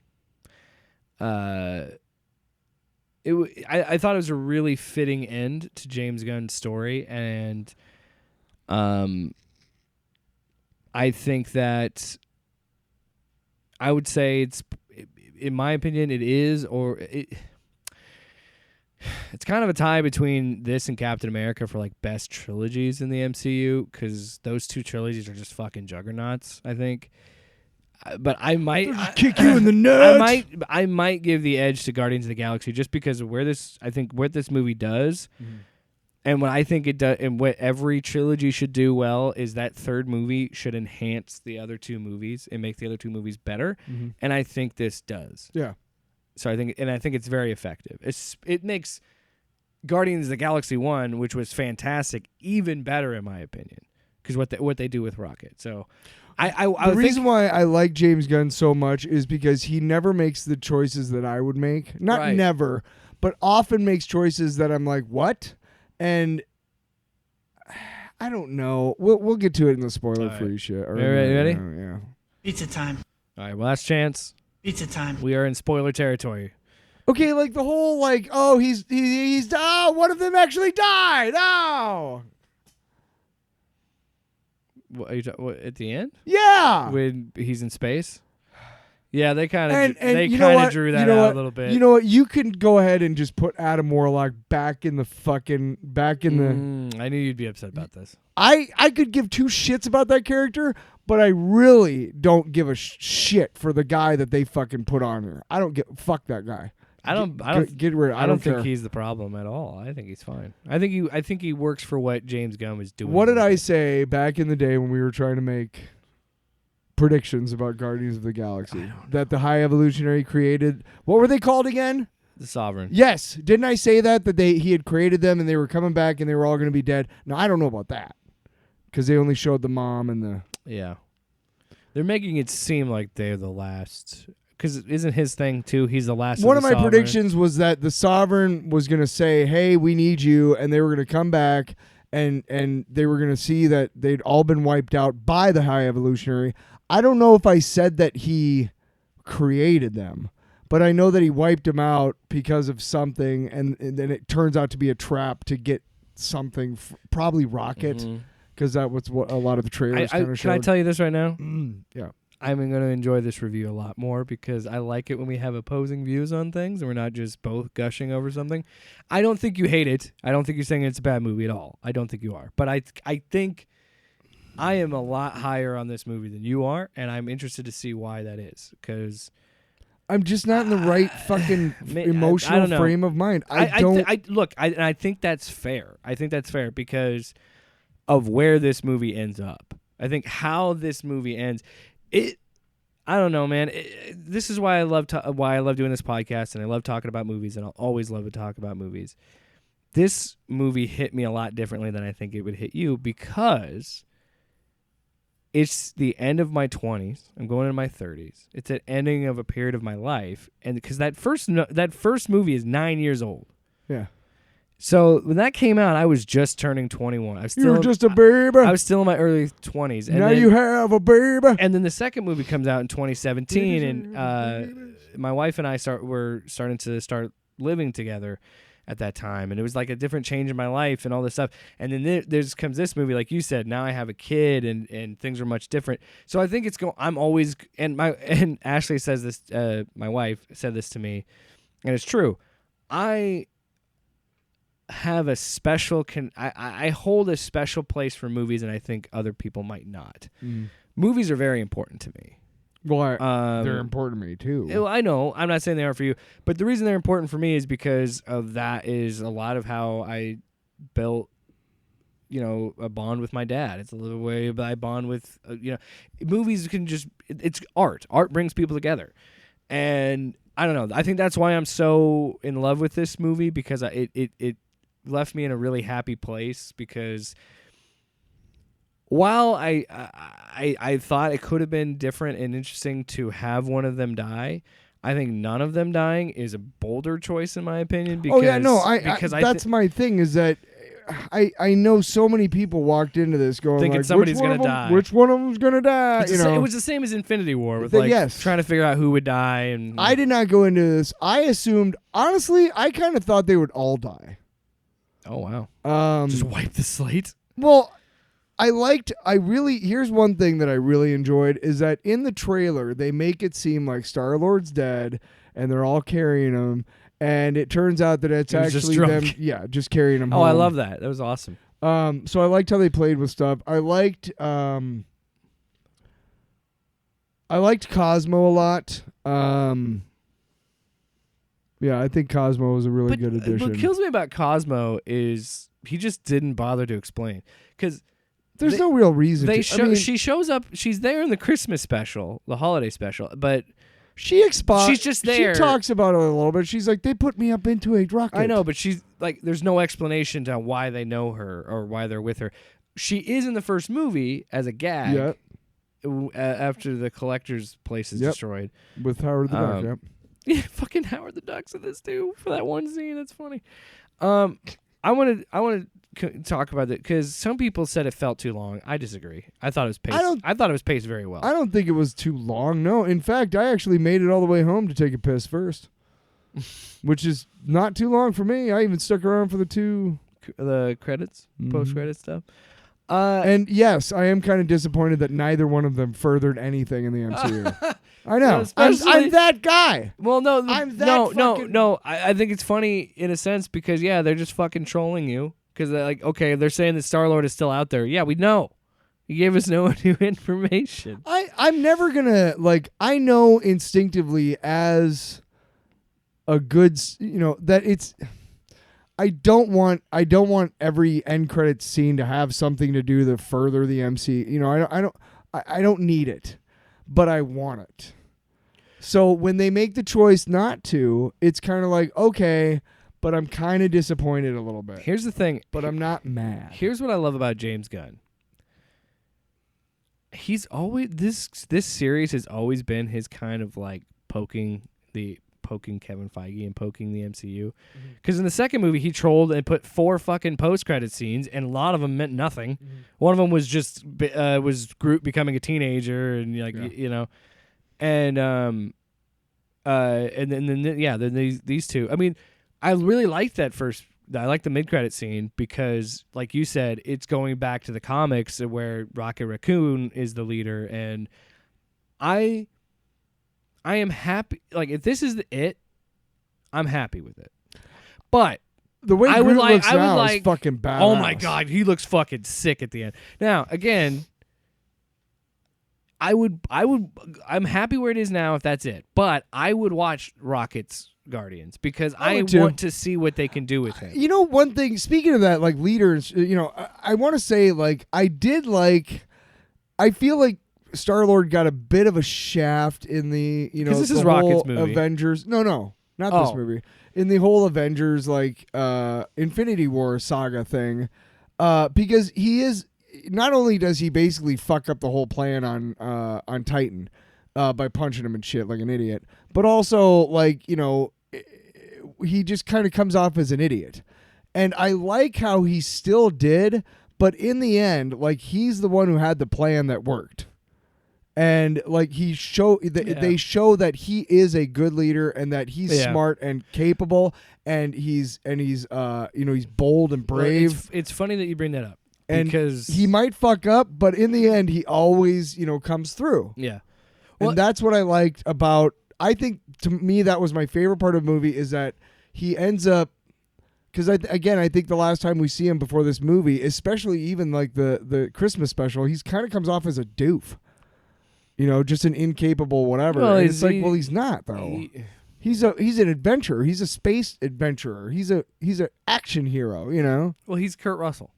I thought it was a really fitting end to James Gunn's story, and I think that I would say it's, in my opinion, it is, or it's kind of a tie between this and Captain America for like best trilogies in the MCU, because those two trilogies are just fucking juggernauts, I think. But I might kick you in the nuts. I might give the edge to Guardians of the Galaxy just because of what this movie does, and what I think it does, and what every trilogy should do well is that third movie should enhance the other two movies and make the other two movies better, and I think this does. Yeah. So I think it's very effective. It makes Guardians of the Galaxy 1, which was fantastic, even better in my opinion, because what they do with Rocket. So. The reason why I like James Gunn so much is because he never makes the choices that I would make. Not never, but often makes choices that I'm like, what? And I don't know. We'll get to it in the spoiler-free shit. Ready? Yeah. Pizza time. All right, last chance. Pizza time. We are in spoiler territory. Okay, like the whole like, oh, he's one of them actually died. Oh. What, are you at the end? Yeah. When he's in space? Yeah, they kind of drew that out a little bit. You know what? You can go ahead and just put Adam Warlock back in the. I knew you'd be upset about this. I could give two shits about that character, but I really don't give a shit for the guy that they fucking put on here. I don't fuck that guy. I don't think he's the problem at all. I think he's fine. I think he works for what James Gunn was doing. What did I say back in the day when we were trying to make predictions about Guardians of the Galaxy? That the High Evolutionary created, what were they called again? The Sovereign. Yes. Didn't I say that he had created them and they were coming back and they were all going to be dead? No, I don't know about that. Because they only showed the mom and the... Yeah. They're making it seem like they're the last... Because isn't his thing, too? He's the last One of of the my Sovereign. predictions was that the Sovereign was going to say, hey, we need you, and they were going to come back, and they were going to see that they'd all been wiped out by the High Evolutionary. I don't know if I said that he created them, but I know that he wiped them out because of something, and then it turns out to be a trap to get something, probably Rocket, because that was what a lot of the trailers kind of showed. Can I tell you this right now? Yeah. I'm going to enjoy this review a lot more because I like it when we have opposing views on things and we're not just both gushing over something. I don't think you hate it. I don't think you're saying it's a bad movie at all. I don't think you are. But I think I am a lot higher on this movie than you are, and I'm interested to see why that is because... I'm just not in the right fucking emotional I don't know. frame of mind. I think that's fair. I think that's fair because of where this movie ends up. I think how this movie ends... I don't know, man. This is why I love doing this podcast, and I love talking about movies, and I'll always love to talk about movies. This movie hit me a lot differently than I think it would hit you because it's the end of my 20s. I'm going into my 30s. It's an ending of a period of my life, and because that first movie is 9 years old. Yeah. So when that came out, I was just turning 21. You were just a baby. I was still in my early 20s. And now then, you have a baby. And then the second movie comes out in 2017, and my wife and I were starting to living together at that time, and it was like a different change in my life and all this stuff. And then there's comes this movie, like you said. Now I have a kid, and things are much different. So I think it's going. I'm always and Ashley says this. My wife said this to me, and it's true. I have a special I hold a special place for movies, and I think other people might not. Movies are very important to me. Well, they're important to me too. Well, I know. I'm not saying they are for you, but the reason they're important for me is because of that is a lot of how I built, a bond with my dad. It's a little way I bond with, movies can just, it's art. Art brings people together. And I don't know. I think that's why I'm so in love with this movie, because it left me in a really happy place, because while I thought it could have been different and interesting to have one of them die, I think none of them dying is a bolder choice in my opinion. Because, that's my thing is that I know so many people walked into this going thinking like, somebody's going to die. Which one of them's going to die? It was the same as Infinity War with trying to figure out who would die. And I did not go into this. I assumed, honestly, I kind of thought they would all die. Oh wow! Just wipe the slate. Well, here's one thing that I really enjoyed is that in the trailer they make it seem like Star-Lord's dead and they're all carrying him, and it turns out that it's actually them, just carrying him home. I love that. That was awesome. So I liked how they played with stuff. I liked Cosmo a lot. Yeah, I think Cosmo was a really good addition. What kills me about Cosmo is he just didn't bother to explain, because there's no real reason. She shows up. She's there in the Christmas special, the holiday special, but she's just there. She talks about it a little bit. She's like, they put me up into a rocket. I know, but she's like, there's no explanation to why they know her or why they're with her. She is in the first movie as a gag. Yep. After the collector's place is destroyed with Howard the Duck. Yep. Yeah, fucking Howard the Duck's in this too for that one scene. That's funny. I want to talk about it because some people said it felt too long. I disagree. I thought it was paced. I thought it was paced very well. I don't think it was too long. No, in fact, I actually made it all the way home to take a piss first, which is not too long for me. I even stuck around for the credits, post credit stuff. And yes, I am kind of disappointed that neither one of them furthered anything in the MCU. I know. I'm that guy. Well, no, I'm that no. I think it's funny in a sense because they're just fucking trolling you because they're like, okay, they're saying that Star-Lord is still out there. Yeah, we know. You gave us no new information. I'm never gonna I know instinctively as a good that it's. I don't want every end credits scene to have something to do to further the MC. I don't need it, but I want it. So when they make the choice not to, it's kind of like, okay, but I'm kind of disappointed a little bit. Here's the thing. But I'm not mad. Here's what I love about James Gunn. He's always this series has always been his kind of like poking Kevin Feige and poking the MCU. Because in the second movie, he trolled and put 4 fucking post-credit scenes, and a lot of them meant nothing. One of them was just was Groot becoming a teenager, and you know, and then these two. I mean, I really liked that first. I like the mid-credit scene because, like you said, it's going back to the comics where Rocket Raccoon is the leader, and I am happy. Like, if this is it, I'm happy with it. But the way I Groot would looks I would now like, is fucking badass. Oh my god, he looks fucking sick at the end. Now, again, I'm happy where it is now if that's it. But I would watch Rocket's Guardians because I want to see what they can do with him. You know, one thing, speaking of that, like leaders, you know, I want to say, like, I feel like Star-Lord got a bit of a shaft in the, you know, this the is whole Rocket's movie. Avengers. No, not this movie. In the whole Avengers, like, Infinity War saga thing, because he is, not only does he basically fuck up the whole plan on Titan by punching him and shit like an idiot, but also, like, you know, he just kind of comes off as an idiot. And I like how he still did, but in the end, like, he's the one who had the plan that worked. And like they show that he is a good leader and that he's smart and capable and he's you know, he's bold and brave. Well, it's funny that you bring that up and because he might fuck up, but in the end he always, you know, comes through. Yeah. And that's what I liked about, I think to me that was my favorite part of the movie, is that he ends up, because I think the last time we see him before this movie, especially even like the Christmas special, he's kind of comes off as a doof. You know, just an incapable whatever. Well, and it's like, well, he's not though. He's an adventurer. He's a space adventurer. He's an action hero. You know. Well, he's Kurt Russell.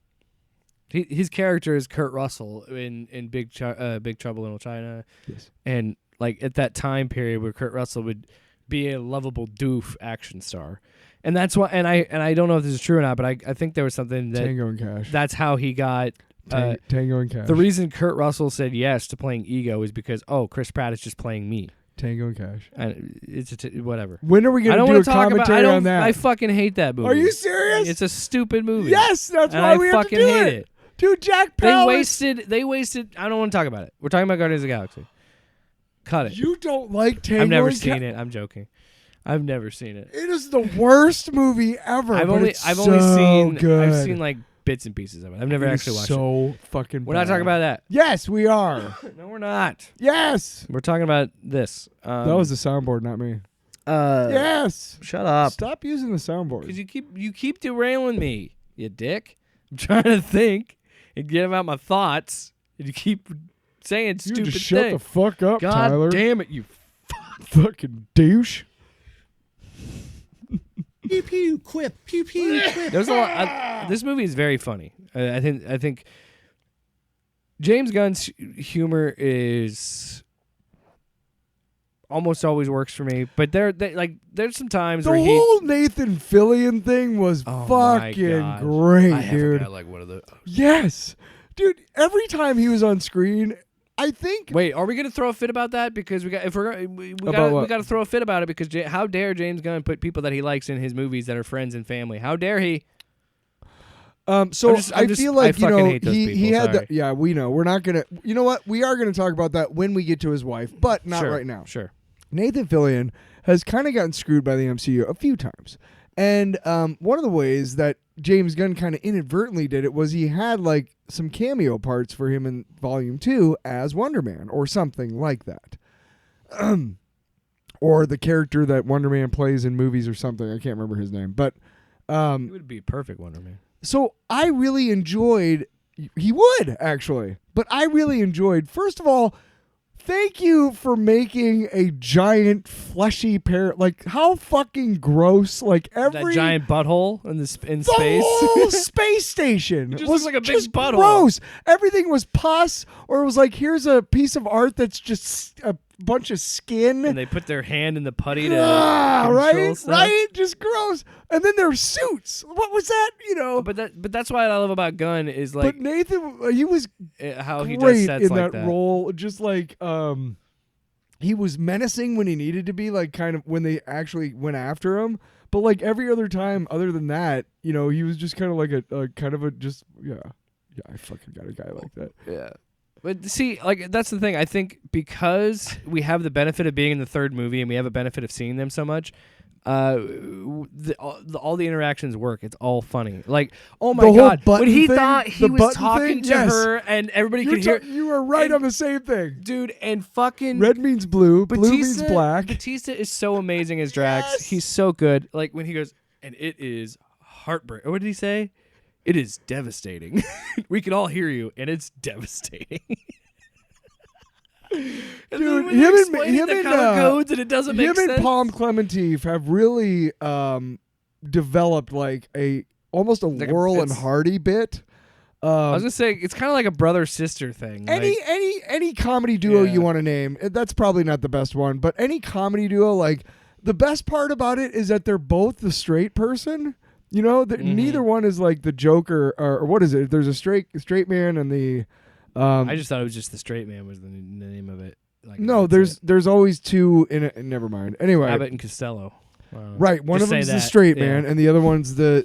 His character is Kurt Russell in Big Trouble in Little China. Yes. And like at that time period where Kurt Russell would be a lovable doof action star, and that's why. And I don't know if this is true or not, but I think there was something that Tango and Cash. That's how he got. Tango and Cash. The reason Kurt Russell said yes to playing Ego is because Chris Pratt is just playing me. Tango and Cash. It's whatever. When are we going to do a commentary on that? I fucking hate that movie. Are you serious? It's a stupid movie. Yes, that's why we have to do hate it. Dude, Jack Palance. They wasted. I don't want to talk about it. We're talking about Guardians of the Galaxy. Cut it. You don't like Tango I've never and seen it. I'm joking. I've never seen it. It is the worst movie ever. I've only seen like bits and pieces of it. I've never actually watched it. So fucking. We're not talking about that. Yes, we are. No, we're not. Yes. We're talking about this. That was the soundboard, not me. Yes. Shut up. Stop using the soundboard. Because you keep derailing me, you dick. I'm trying to think and get about my thoughts, and you keep saying stupid just things. shut the fuck up, God Tyler. damn it, you fucking douche. Pew pew quip, pew pew quip. There's a lot. This movie is very funny. I think James Gunn's humor is almost always works for me, but there's some times where the whole Nathan Fillion thing was fucking great, I dude. Got like one of the yes, dude. Every time he was on screen, I think. Wait, are we gonna throw a fit about that? Because we got to throw a fit about it because how dare James Gunn put people that he likes in his movies that are friends and family? How dare he? I feel like he had the, yeah, we know. We're not gonna. You know what? We are gonna talk about that when we get to his wife, but not right now. Sure. Nathan Fillion has kind of gotten screwed by the MCU a few times, and one of the ways that James Gunn kind of inadvertently did it was he had like some cameo parts for him in Volume 2 as Wonder Man or something like that. Or the character that Wonder Man plays in movies or something. I can't remember his name. But he would be a perfect Wonder Man. So I really enjoyed, he would actually, but I really enjoyed, first of all, thank you for making a giant fleshy parrot. Like, how fucking gross! Like that giant butthole in space. Whole space station It just was looks like a big just butthole. gross. Everything was pus, or it was like, here's a piece of art that's just a bunch of skin. And they put their hand in the putty to right, stuff. right, just gross. And then their suits. What was that? But that's what I love about Gunn is like. But Nathan, he was how he great does sets in like that role. Just like he was menacing when he needed to be, like kind of when they actually went after him. But like every other time, other than that, he was just kind of like a kind of a just I fucking got a guy like that. Yeah. But see, like that's the thing. I think because we have the benefit of being in the third movie and we have a benefit of seeing them so much, all the interactions work. It's all funny. Like, oh my The whole god, button when he thing, thought he the was button talking thing, to yes. her and everybody could hear. You were right and- on the same thing, dude. And fucking red means blue, blue means black. Batista is so amazing as Drax. Yes. He's so good. Like when he goes, and it is heartbreak. What did he say? It is devastating. We can all hear you, and it's devastating. Dude, him and color codes, and it doesn't make him sense. and Palm Clementif have really developed like almost a Like Laurel and it's- Hardy bit. I was gonna say it's kind of like a brother sister thing. Any comedy duo Yeah. you want to name, that's probably not the best one, but any comedy duo, like the best part about it is that they're both the straight person. Neither one is like the Joker or what is it? There's a straight man and the. I just thought it was just the straight man was the name of it. Like, No, there's always two in it. Never mind. Anyway, Abbott and Costello. Right, one Just of them's say the that, straight yeah. man, and the other one's the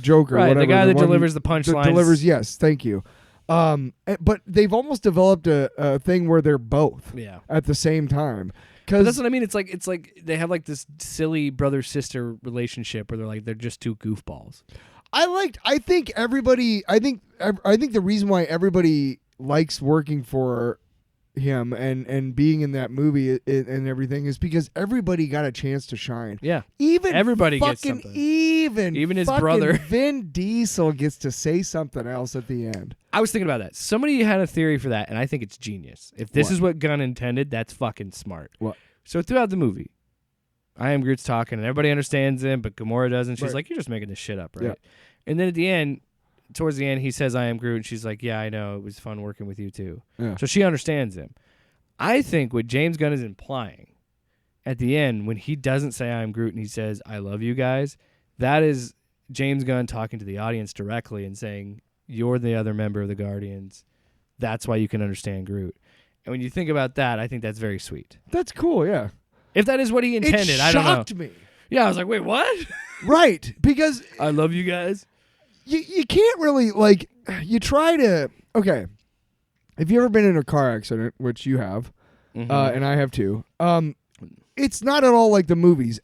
Joker. Right, the whatever, guy that one delivers the that punchlines. Delivers, yes, thank you. But they've almost developed a thing where they're both Yeah. at the same time. But that's what I mean. It's like they have like this silly brother sister relationship where they're just two goofballs. I think the reason why everybody likes working for him and being in that movie and everything is because everybody got a chance to shine. Yeah, Even everybody gets fucking something. even his fucking brother. Vin Diesel gets to say something else at the end. I was thinking about that. Somebody had a theory for that, and I think it's genius. If this What? is what Gunn intended, that's fucking smart. What? So throughout the movie, I Am Groot's talking, and everybody understands him, but Gamora doesn't. She's Right. like, "You're just making this shit up, right?" Yeah. And then at the end, towards the end, he says, "I am Groot," and she's like, "Yeah, I know. It was fun working with you too." Yeah. So she understands him. I think what James Gunn is implying at the end, when he doesn't say "I am Groot" and he says "I love you guys," that is James Gunn talking to the audience directly and saying, "You're the other member of the Guardians. That's why you can understand Groot." And when you think about that, I think that's very sweet. That's cool, yeah. If that is what he intended, It I don't know. shocked me. Yeah, I was like, wait, what? Right, because I love you guys. you can't really, like, you try to, okay, have you ever been in a car accident, which you have, Mm-hmm. and I have too, it's not at all like the movies.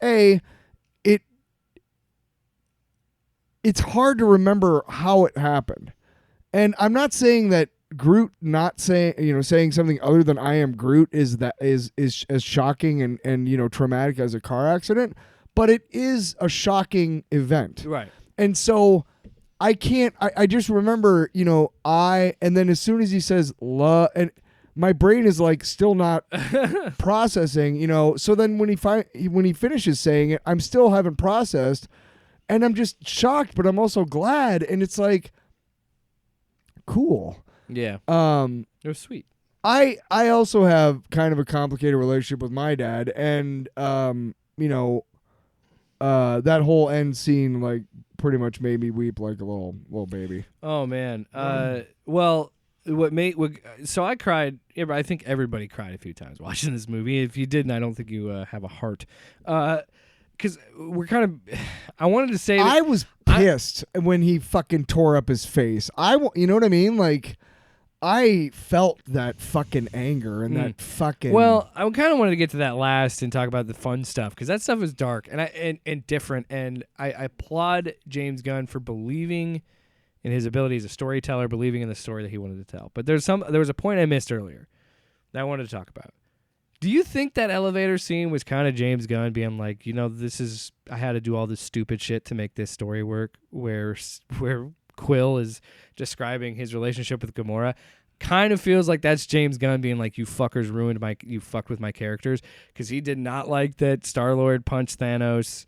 It's hard to remember how it happened. And I'm not saying that Groot not saying something other than "I am Groot" is as shocking and traumatic as a car accident, but it is a shocking event. Right. And so I can't I just remember, and then as soon as he says "love," and my brain is like still not processing, so then when he finishes saying it, I'm still haven't processed, and I'm just shocked, but I'm also glad, and it's like cool. Yeah. It was sweet. I also have kind of a complicated relationship with my dad, and that whole end scene like pretty much made me weep like a little baby. Oh man. Well, so I cried. Yeah, but I think everybody cried a few times watching this movie. If you didn't, I don't think you have a heart. Because we're kind of. I wanted to say that I was pissed when he fucking tore up his face. You know what I mean? Like, I felt that fucking anger and that fucking. Well, I kind of wanted to get to that last and talk about the fun stuff because that stuff is dark and different. And I applaud James Gunn for believing in his ability as a storyteller, believing in the story that he wanted to tell. But there was a point I missed earlier that I wanted to talk about. Do you think that elevator scene was kind of James Gunn being like, I had to do all this stupid shit to make this story work, where Quill is describing his relationship with Gamora? Kind of feels like that's James Gunn being like, you fuckers you fucked with my characters, because he did not like that Star-Lord punched Thanos.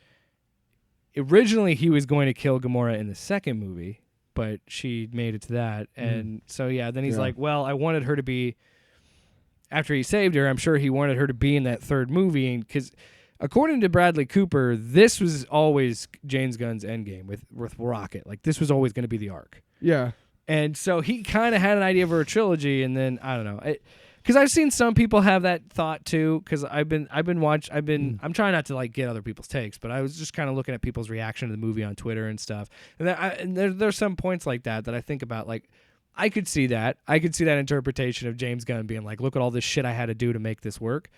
Originally, he was going to kill Gamora in the second movie, but she made it to that. And so, yeah, then he's like, well, I wanted her to be after he saved her, I'm sure he wanted her to be in that third movie, because according to Bradley Cooper, this was always James Gunn's endgame with Rocket. Like, this was always going to be the arc. Yeah. And so he kind of had an idea for a trilogy, and then I don't know, because I've seen some people have that thought too. Because I'm trying not to like get other people's takes, but I was just kind of looking at people's reaction to the movie on Twitter and stuff. And there's some points like that I think about. Like, I could see that interpretation of James Gunn being like, look at all this shit I had to do to make this work.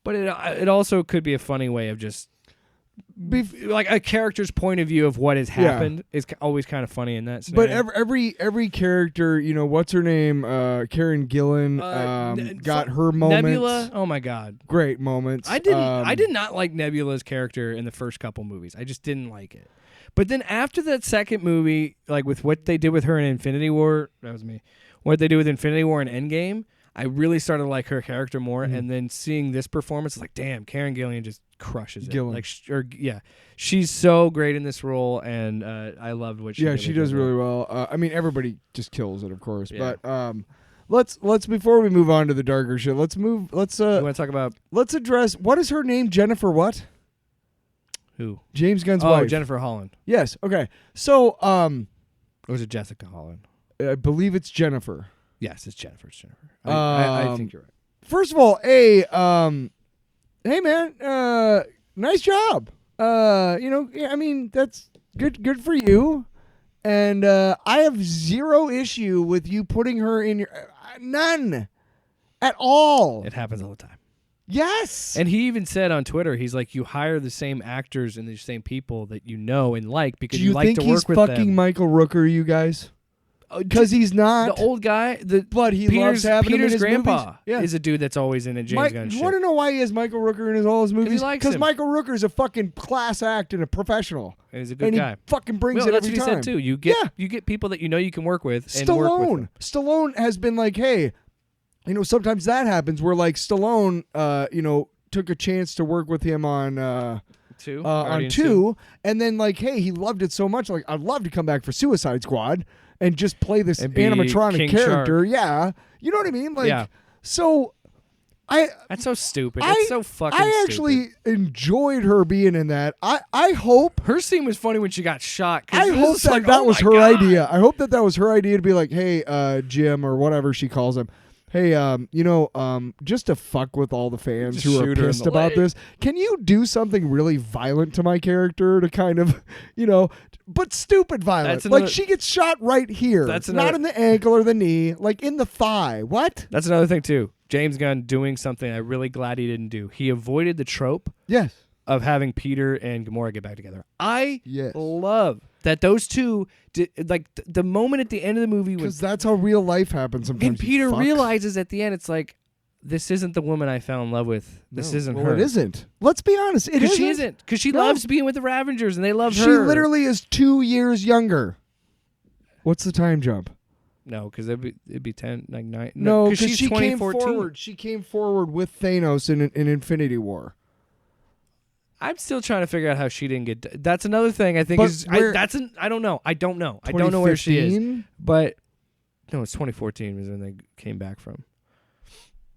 But it also could be a funny way of just like a character's point of view of what has happened is always kind of funny in that scenario. But every character, what's her name? Karen Gillan got her moments. Nebula, oh my god, great moments. I did not like Nebula's character in the first couple movies. I just didn't like it. But then after that second movie, like with what they did with her in Infinity War, that was me. What they did with Infinity War and Endgame, I really started to like her character more. And then seeing this performance, like, damn, Karen Gillan just crushes it. Gillan. Like, she's so great in this role, and I loved what she did. Yeah, she does really well. I mean, everybody just kills it, of course. Yeah. But let's before we move on to the darker shit, you want to talk about let's address, what is her name? Jennifer what? who? James Gunn's Oh, wife. Jennifer Holland. Yes. Okay. So Or was it Jessica Holland? I believe it's Jennifer. Yes, it's Jennifer. It's Jennifer. I think you're right. First of all, hey man, nice job. I mean, that's good for you. And I have zero issue with you putting her in your none at all. It happens all the time. Yes. And he even said on Twitter, he's like, you hire the same actors and the same people that you know and like because you like to work with them. Do you think he's fucking Michael Rooker, you guys? Because he's not. The old guy, but he loves having him in his grandpa movies. Yeah. is a dude that's always in a James Gunn You shit. want to know why he has Michael Rooker in all his movies? he likes Because him. Michael Rooker is a fucking class act and a professional. And he's a good and guy. He fucking brings Well, it that's every what time. he said too. You get people that you know you can work with. And work with them. Stallone has been like, hey, sometimes that happens where like Stallone, took a chance to work with him on Two, and then like, hey, he loved it so much. Like, I'd love to come back for Suicide Squad and just play this And be animatronic King character. Shark. Yeah, you know what I mean? Like, Yeah. so That's so stupid. That's so fucking I stupid. actually enjoyed her being in that. I hope. Her scene was funny when she got shot. I hope that was her idea. I hope that was her idea to be like, hey, Jim, or whatever she calls him. Hey, just to fuck with all the fans Just who are shoot her in pissed the about leg. this, can you do something really violent to my character to kind of, but stupid violent? That's another- Like, she gets shot right here. That's not another- in the ankle or the knee, like in the thigh. What? That's another thing too. James Gunn doing something I'm really glad he didn't do. He avoided the trope Yes. of having Peter and Gamora get back together. I Yes. love that those two did, like the moment at the end of the movie when Because that's how real life happens sometimes. and Peter you fucks. realizes at the end it's like, this isn't the woman I fell in love with. This isn't Well, her. It isn't. Let's be honest. It Because isn't. she isn't. Because she No. loves being with the Ravengers and they love her. She literally is 2 years younger. What's the time jump? No, because it'd be 10, like 9. No, because because she's she came 2014. forward. She came forward with Thanos in Infinity War. I'm still trying to figure out how she didn't get. That's another thing I think But is. where- I don't know. I don't know. I don't know where she is. 2015? But no, it's 2014 was when they came back from.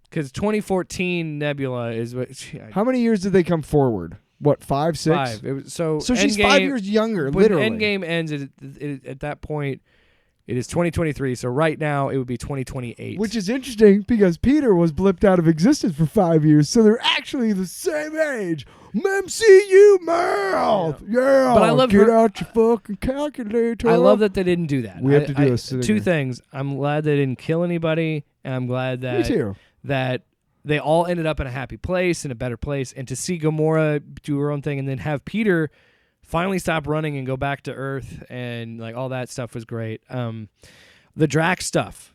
Because 2014 Nebula is what. How many years did they come forward? What, 5, 6? 5. It was, so she's Endgame, 5 years younger, when literally. Endgame ends at that point. It is 2023. So right now it would be 2028. Which is interesting because Peter was blipped out of existence for 5 years, so they're actually the same age. MCU mouth, yeah. But I love get her- out your fucking calculator. I love that they didn't do that. We have to do a two singer. things. I'm glad they didn't kill anybody, and I'm glad Me that too. that they all ended up in a happy place, in a better place, and to see Gamora do her own thing, and then have Peter finally stop running and go back to Earth, and like all that stuff was great. The Drax stuff,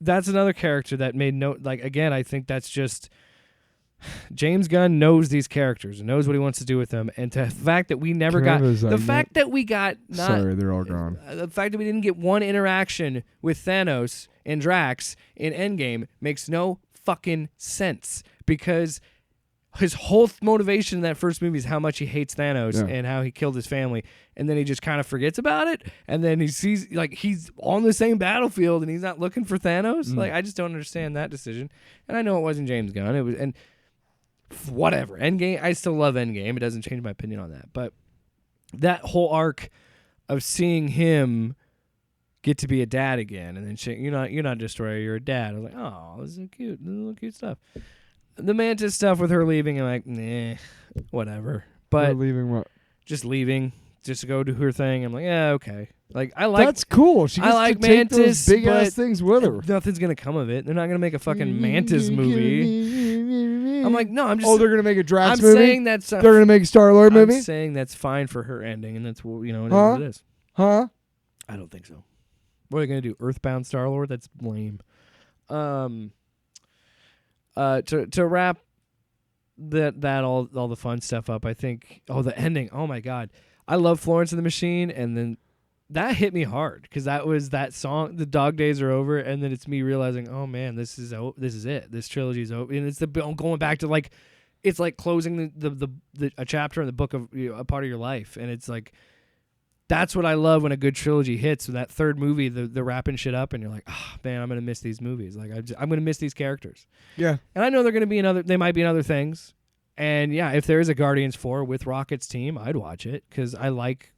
that's another character that made no. Like again, I think that's just. James Gunn knows these characters and knows what he wants to do with them, and the fact that we never got the fact that we got not Sorry, they're all gone. the fact that we didn't get one interaction with Thanos and Drax in Endgame makes no fucking sense because his whole motivation in that first movie is how much he hates Thanos Yeah. and how he killed his family, and then he just kind of forgets about it, and then he sees like he's on the same battlefield and he's not looking for Thanos. Like I just don't understand that decision. And I know it wasn't James Gunn. It was and whatever. Endgame. I still love Endgame. It doesn't change my opinion on that. But that whole arc of seeing him get to be a dad again, and then you're not a destroyer, you're a dad. I was like, oh, this is cute. This is little cute stuff. The Mantis stuff with her leaving, I'm like, nah, whatever. But We're leaving what? just leaving, just to go do her thing. I'm like, yeah, okay. Like I like That's cool. She gets I like to take Mantis, those big ass but things with her. nothing's gonna come of it. They're not gonna make a fucking Mantis movie. I'm like, no, I'm just. Oh, they're gonna make a Drax I'm movie. saying that's. They're gonna make a Star-Lord movie. I'm saying that's fine for her ending, and that's what it is Huh? what it is. Huh? I don't think so. What are they gonna do? Earthbound Star-Lord? That's lame. To wrap that all the fun stuff up, I think. Oh, the ending. Oh my God, I love Florence and the Machine, and then that hit me hard because that was that song. The Dog Days Are Over, and then it's me realizing, oh man, this is it. This trilogy's over, and it's going back to like, it's like closing a chapter in the book of a part of your life, and it's like. That's what I love when a good trilogy hits. When that third movie, the wrapping shit up, and you're like, oh man, I'm gonna miss these movies. Like I'm gonna miss these characters. Yeah. And I know they're gonna be they might be in other things. And yeah, if there is a Guardians 4 with Rocket's team, I'd watch it because I like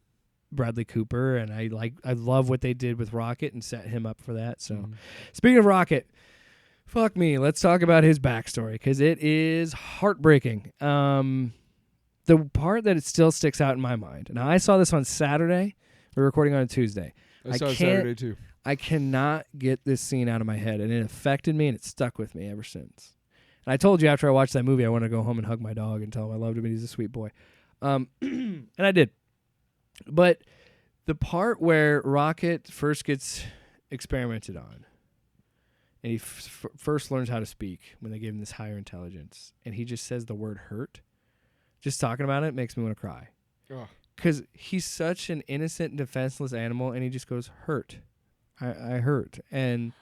Bradley Cooper and I love what they did with Rocket and set him up for that. So, Speaking of Rocket, fuck me, let's talk about his backstory because it is heartbreaking. The part that it still sticks out in my mind. Now, I saw this on Saturday. We're recording on a Tuesday. I saw it Saturday too. I cannot get this scene out of my head, and it affected me, and it stuck with me ever since. And I told you after I watched that movie, I want to go home and hug my dog and tell him I loved him and he's a sweet boy. And I did. But the part where Rocket first gets experimented on, and he first learns how to speak when they give him this higher intelligence, and he just says the word hurt. Just talking about it makes me want to cry. Because he's such an innocent and defenseless animal, and he just goes, hurt. I hurt. And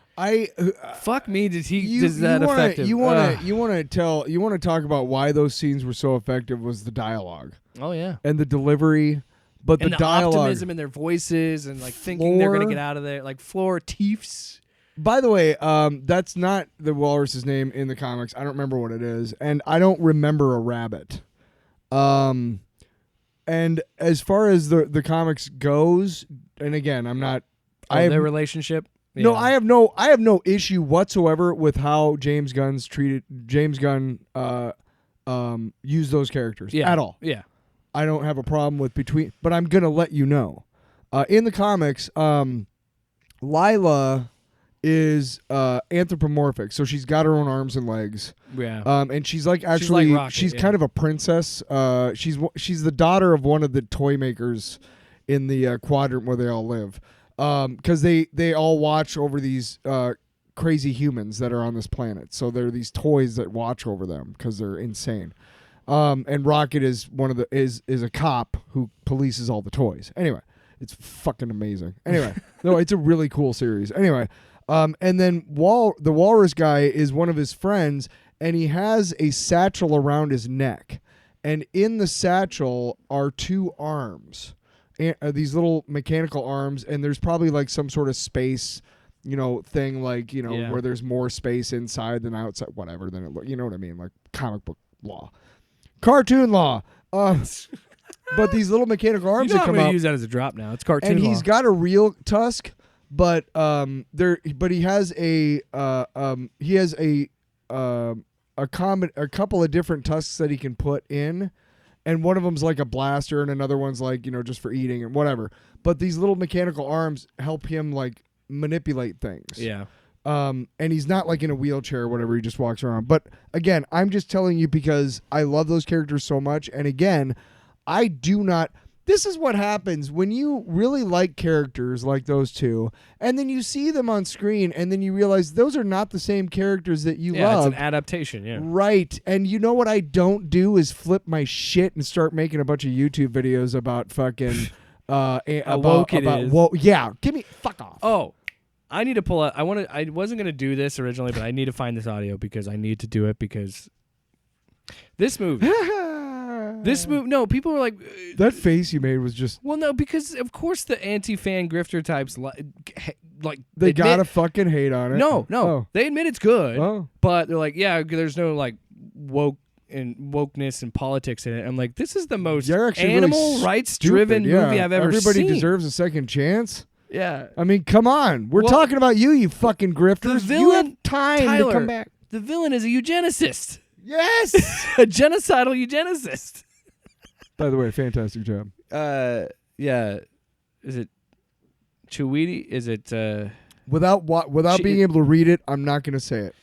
fuck me, does that affect him? You want to talk about why those scenes were so effective was the dialogue. Oh, yeah. And the delivery, but and the dialogue. optimism in their voices and like thinking they're going to get out of there. Like Floor Teefs. By the way, that's not the walrus's name in the comics. I don't remember what it is. And I don't remember a rabbit. And as far as the comics goes, and again, I'm not. Their relationship. Yeah. No, I have no issue whatsoever with how James Gunn used those characters at all. Yeah, I don't have a problem with but I'm gonna let you know. In the comics, Lila is anthropomorphic, so she's got her own arms and legs. Yeah. And she's like actually she's like Rocket, kind of a princess. She's the daughter of one of the toy makers in the quadrant where they all live. Because they all watch over these crazy humans that are on this planet. So there are these toys that watch over them because they're insane. And Rocket is is a cop who polices all the toys. Anyway, it's fucking amazing. Anyway, no, it's a really cool series. Anyway. And then the walrus guy is one of his friends, and he has a satchel around his neck. And in the satchel are two arms, these little mechanical arms, and there's probably like some sort of space, thing like, where there's more space inside than outside, whatever, than it look, you know what I mean? Like comic book law. Cartoon law. But these little mechanical arms that come out. Use that as a drop now. It's cartoon and law. He's got a real tusk. But he has a couple of different tusks that he can put in, and one of them's like a blaster, and another one's like just for eating and whatever. But these little mechanical arms help him like manipulate things. Yeah. And he's not like in a wheelchair or whatever. He just walks around. But again, I'm just telling you because I love those characters so much. And again, I do not. This is what happens when you really like characters like those two, and then you see them on screen, and then you realize those are not the same characters that you love. Yeah, it's an adaptation, yeah. Right. And you know what I don't do is flip my shit and start making a bunch of YouTube videos about fucking yeah, give me fuck off. Oh, I need to pull out. I wasn't gonna do this originally, but I need to find this audio because I need to do it because This movie. No, people were like, That face you made was just. well, no, because of course the anti-fan grifter types They admit- gotta fucking hate on it. No, Oh. they admit it's good, Oh. but they're like, yeah, there's no like wokeness and politics in it. I'm like, this is the most You're actually animal really rights driven stupid, yeah. movie I've ever Everybody seen. deserves a second chance. Yeah, I mean, come on. We're Well, talking about you fucking grifters. the You have villain, time Tyler, to come back. The villain is a eugenicist, Yes. a genocidal eugenicist. By the way, fantastic job. Yeah, is it Chuidi? Is it? Without She- being able to read it, I'm not going to say it.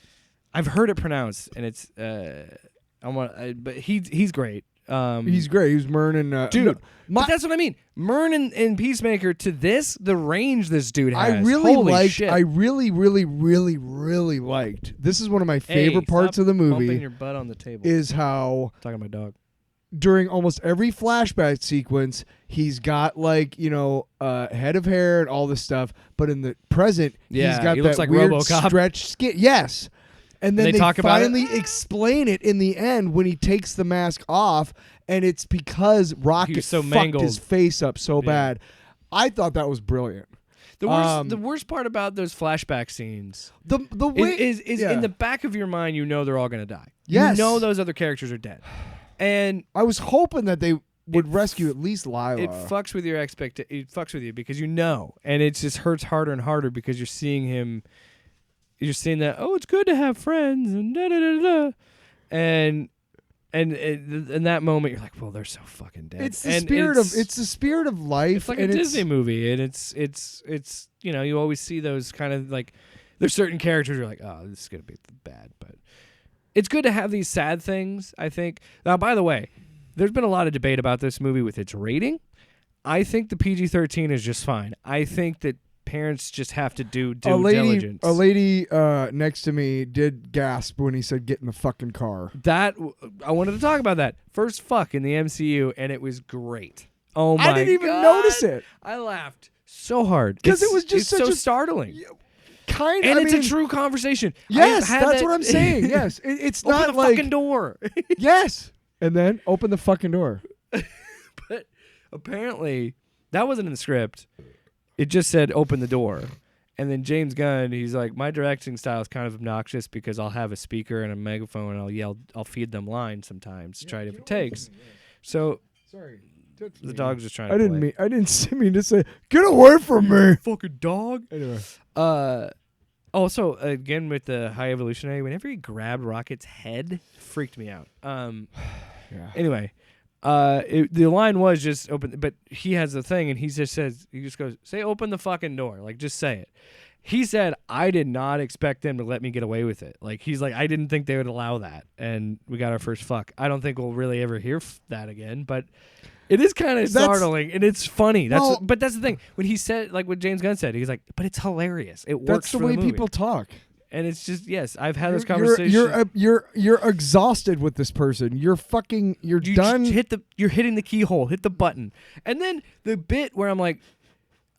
I've heard it pronounced, and it's. But he's great. He's great. He was Mern and Dude, no, but that's what I mean. Mern and Peacemaker to this, the range this dude has. I really Holy liked. shit. I really liked. This is one of my favorite Hey, parts stop of the bumping movie. your butt on the table. Is how Talking to my dog. during almost every flashback sequence, he's got head of hair and all this stuff, but in the present, Yeah, he's got he that looks like weird RoboCop. stretched skin. Yes. And then They they talk about it? finally explain it in the end when he takes the mask off, and it's because Rocket so fucked mangled. his face up so Yeah. bad. I thought that was brilliant. The worst part about those flashback scenes The way is yeah. in the back of your mind, you know they're all gonna die. Yes. You know those other characters are dead, and I was hoping that they would rescue at least Lila. it fucks with your It fucks with you because you know, and it just hurts harder and harder because you're seeing him. You're seeing that. Oh, it's good to have friends and da da da da, and in that moment you're like, well, they're so fucking dead. It's the And spirit of the spirit of life. It's like a and Disney movie, and it's you always see those kind of like there's certain characters you're like, oh, this is gonna be bad, but it's good to have these sad things. I think. Now, by the way, there's been a lot of debate about this movie with its rating. I think the PG-13 is just fine. I think that parents just have to do due diligence. A lady next to me did gasp when he said, "Get in the fucking car." I wanted to talk about that first fuck in the MCU, and it was great. Oh my! I didn't even God. notice it. I laughed so hard 'Cause it was just it's such so a- startling. Kind And I it's mean, a true conversation. Yes, I had that's that- what I'm saying. Yes, it's Open not the like fucking door. yes, and then open the fucking door. But apparently, that wasn't in the script. It just said open the door. And then James Gunn, he's like, my directing style is kind of obnoxious because I'll have a speaker and a megaphone and I'll yell, I'll feed them lines sometimes to try different takes. So Sorry, the dog's just trying to I didn't play. mean to say, "Get away from me." Fucking dog. Anyway, Also, again with the High Evolutionary, whenever he grabbed Rocket's head, freaked me out. yeah. Anyway, the line was just open, but he has the thing, and he just goes, say open the fucking door, like just say it. He said, I did not expect them to let me get away with it. Like he's like, I didn't think they would allow that, and we got our first fuck. I don't think we'll really ever hear that again, but it is kind of startling and it's funny. But that's the thing. When he said, like what James Gunn said, he's like, but it's hilarious. It works. That's the for way the movie. people talk. And it's just I've had this conversation. You're exhausted with this person. You're done. You're hitting the keyhole. Hit the button. And then the bit where I'm like,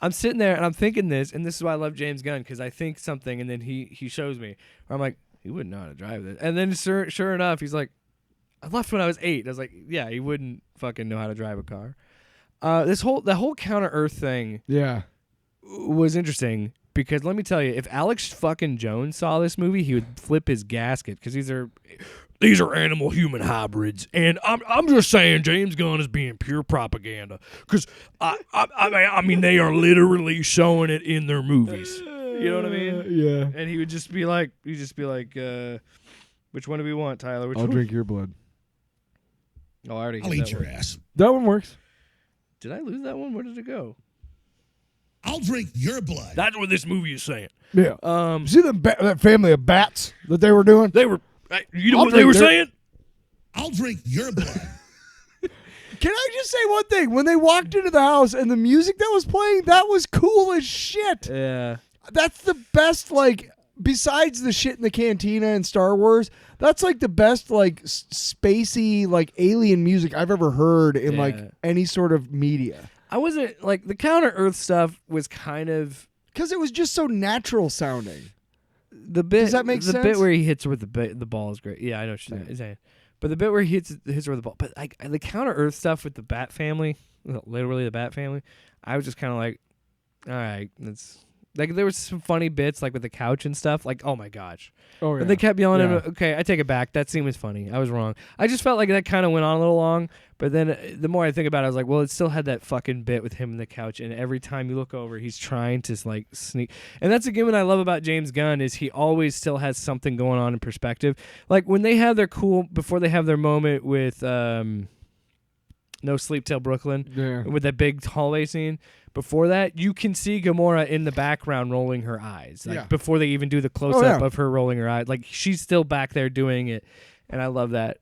I'm sitting there and I'm thinking this, and this is why I love James Gunn, because I think something, and then he shows me. Where I'm like, he wouldn't know how to drive this. And then sure enough, he's like, I left when I was 8. I was like, yeah, he wouldn't fucking know how to drive a car. The whole Counter Earth thing, Yeah. was interesting. Because let me tell you, if Alex fucking Jones saw this movie, he would flip his gasket. Because these are animal human hybrids, and I'm just saying James Gunn is being pure propaganda. Because I mean they are literally showing it in their movies. You know what I mean? Yeah. And he would just be like, which one do we want, Tyler? Which I'll one? drink your blood. Oh, I already. I'll hit eat that your one. ass. That one works. Did I lose that one? Where did it go? I'll drink your blood. That's what this movie is saying. Yeah. See that family of bats that they were doing? They were. You know I'll what they drink were their- saying? I'll drink your blood. Can I just say one thing? When they walked into the house and the music that was playing, that was cool as shit. Yeah. That's the best, like, besides the shit in the cantina and Star Wars, that's like the best, like, spacey, like, alien music I've ever heard in, like, Yeah. any sort of media. I wasn't like the Counter Earth stuff was kind of Because it was just so natural sounding. the bit. Does that make the sense? bit where he hits her with the ball is great. Yeah, I know what you're saying. But the bit where he hits her with the ball, but the Counter Earth stuff with the Bat family, literally the Bat family, I was just kind of like, all right, that's like there was some funny bits like with the couch and stuff. Like, oh my gosh, Oh, but they kept yelling at him. Okay, I take it back. That scene was funny. I was wrong. I just felt like that kind of went on a little long. But then the more I think about it, I was like, well, it still had that fucking bit with him and the couch. And every time you look over, he's trying to like sneak. And that's again what I love about James Gunn is he always still has something going on in perspective. Like when they have their before they have their moment with No Sleep Till Brooklyn, with that big hallway scene. Before that, you can see Gamora in the background rolling her eyes. Like before they even do the close up of her rolling her eyes. Like she's still back there doing it. And I love that.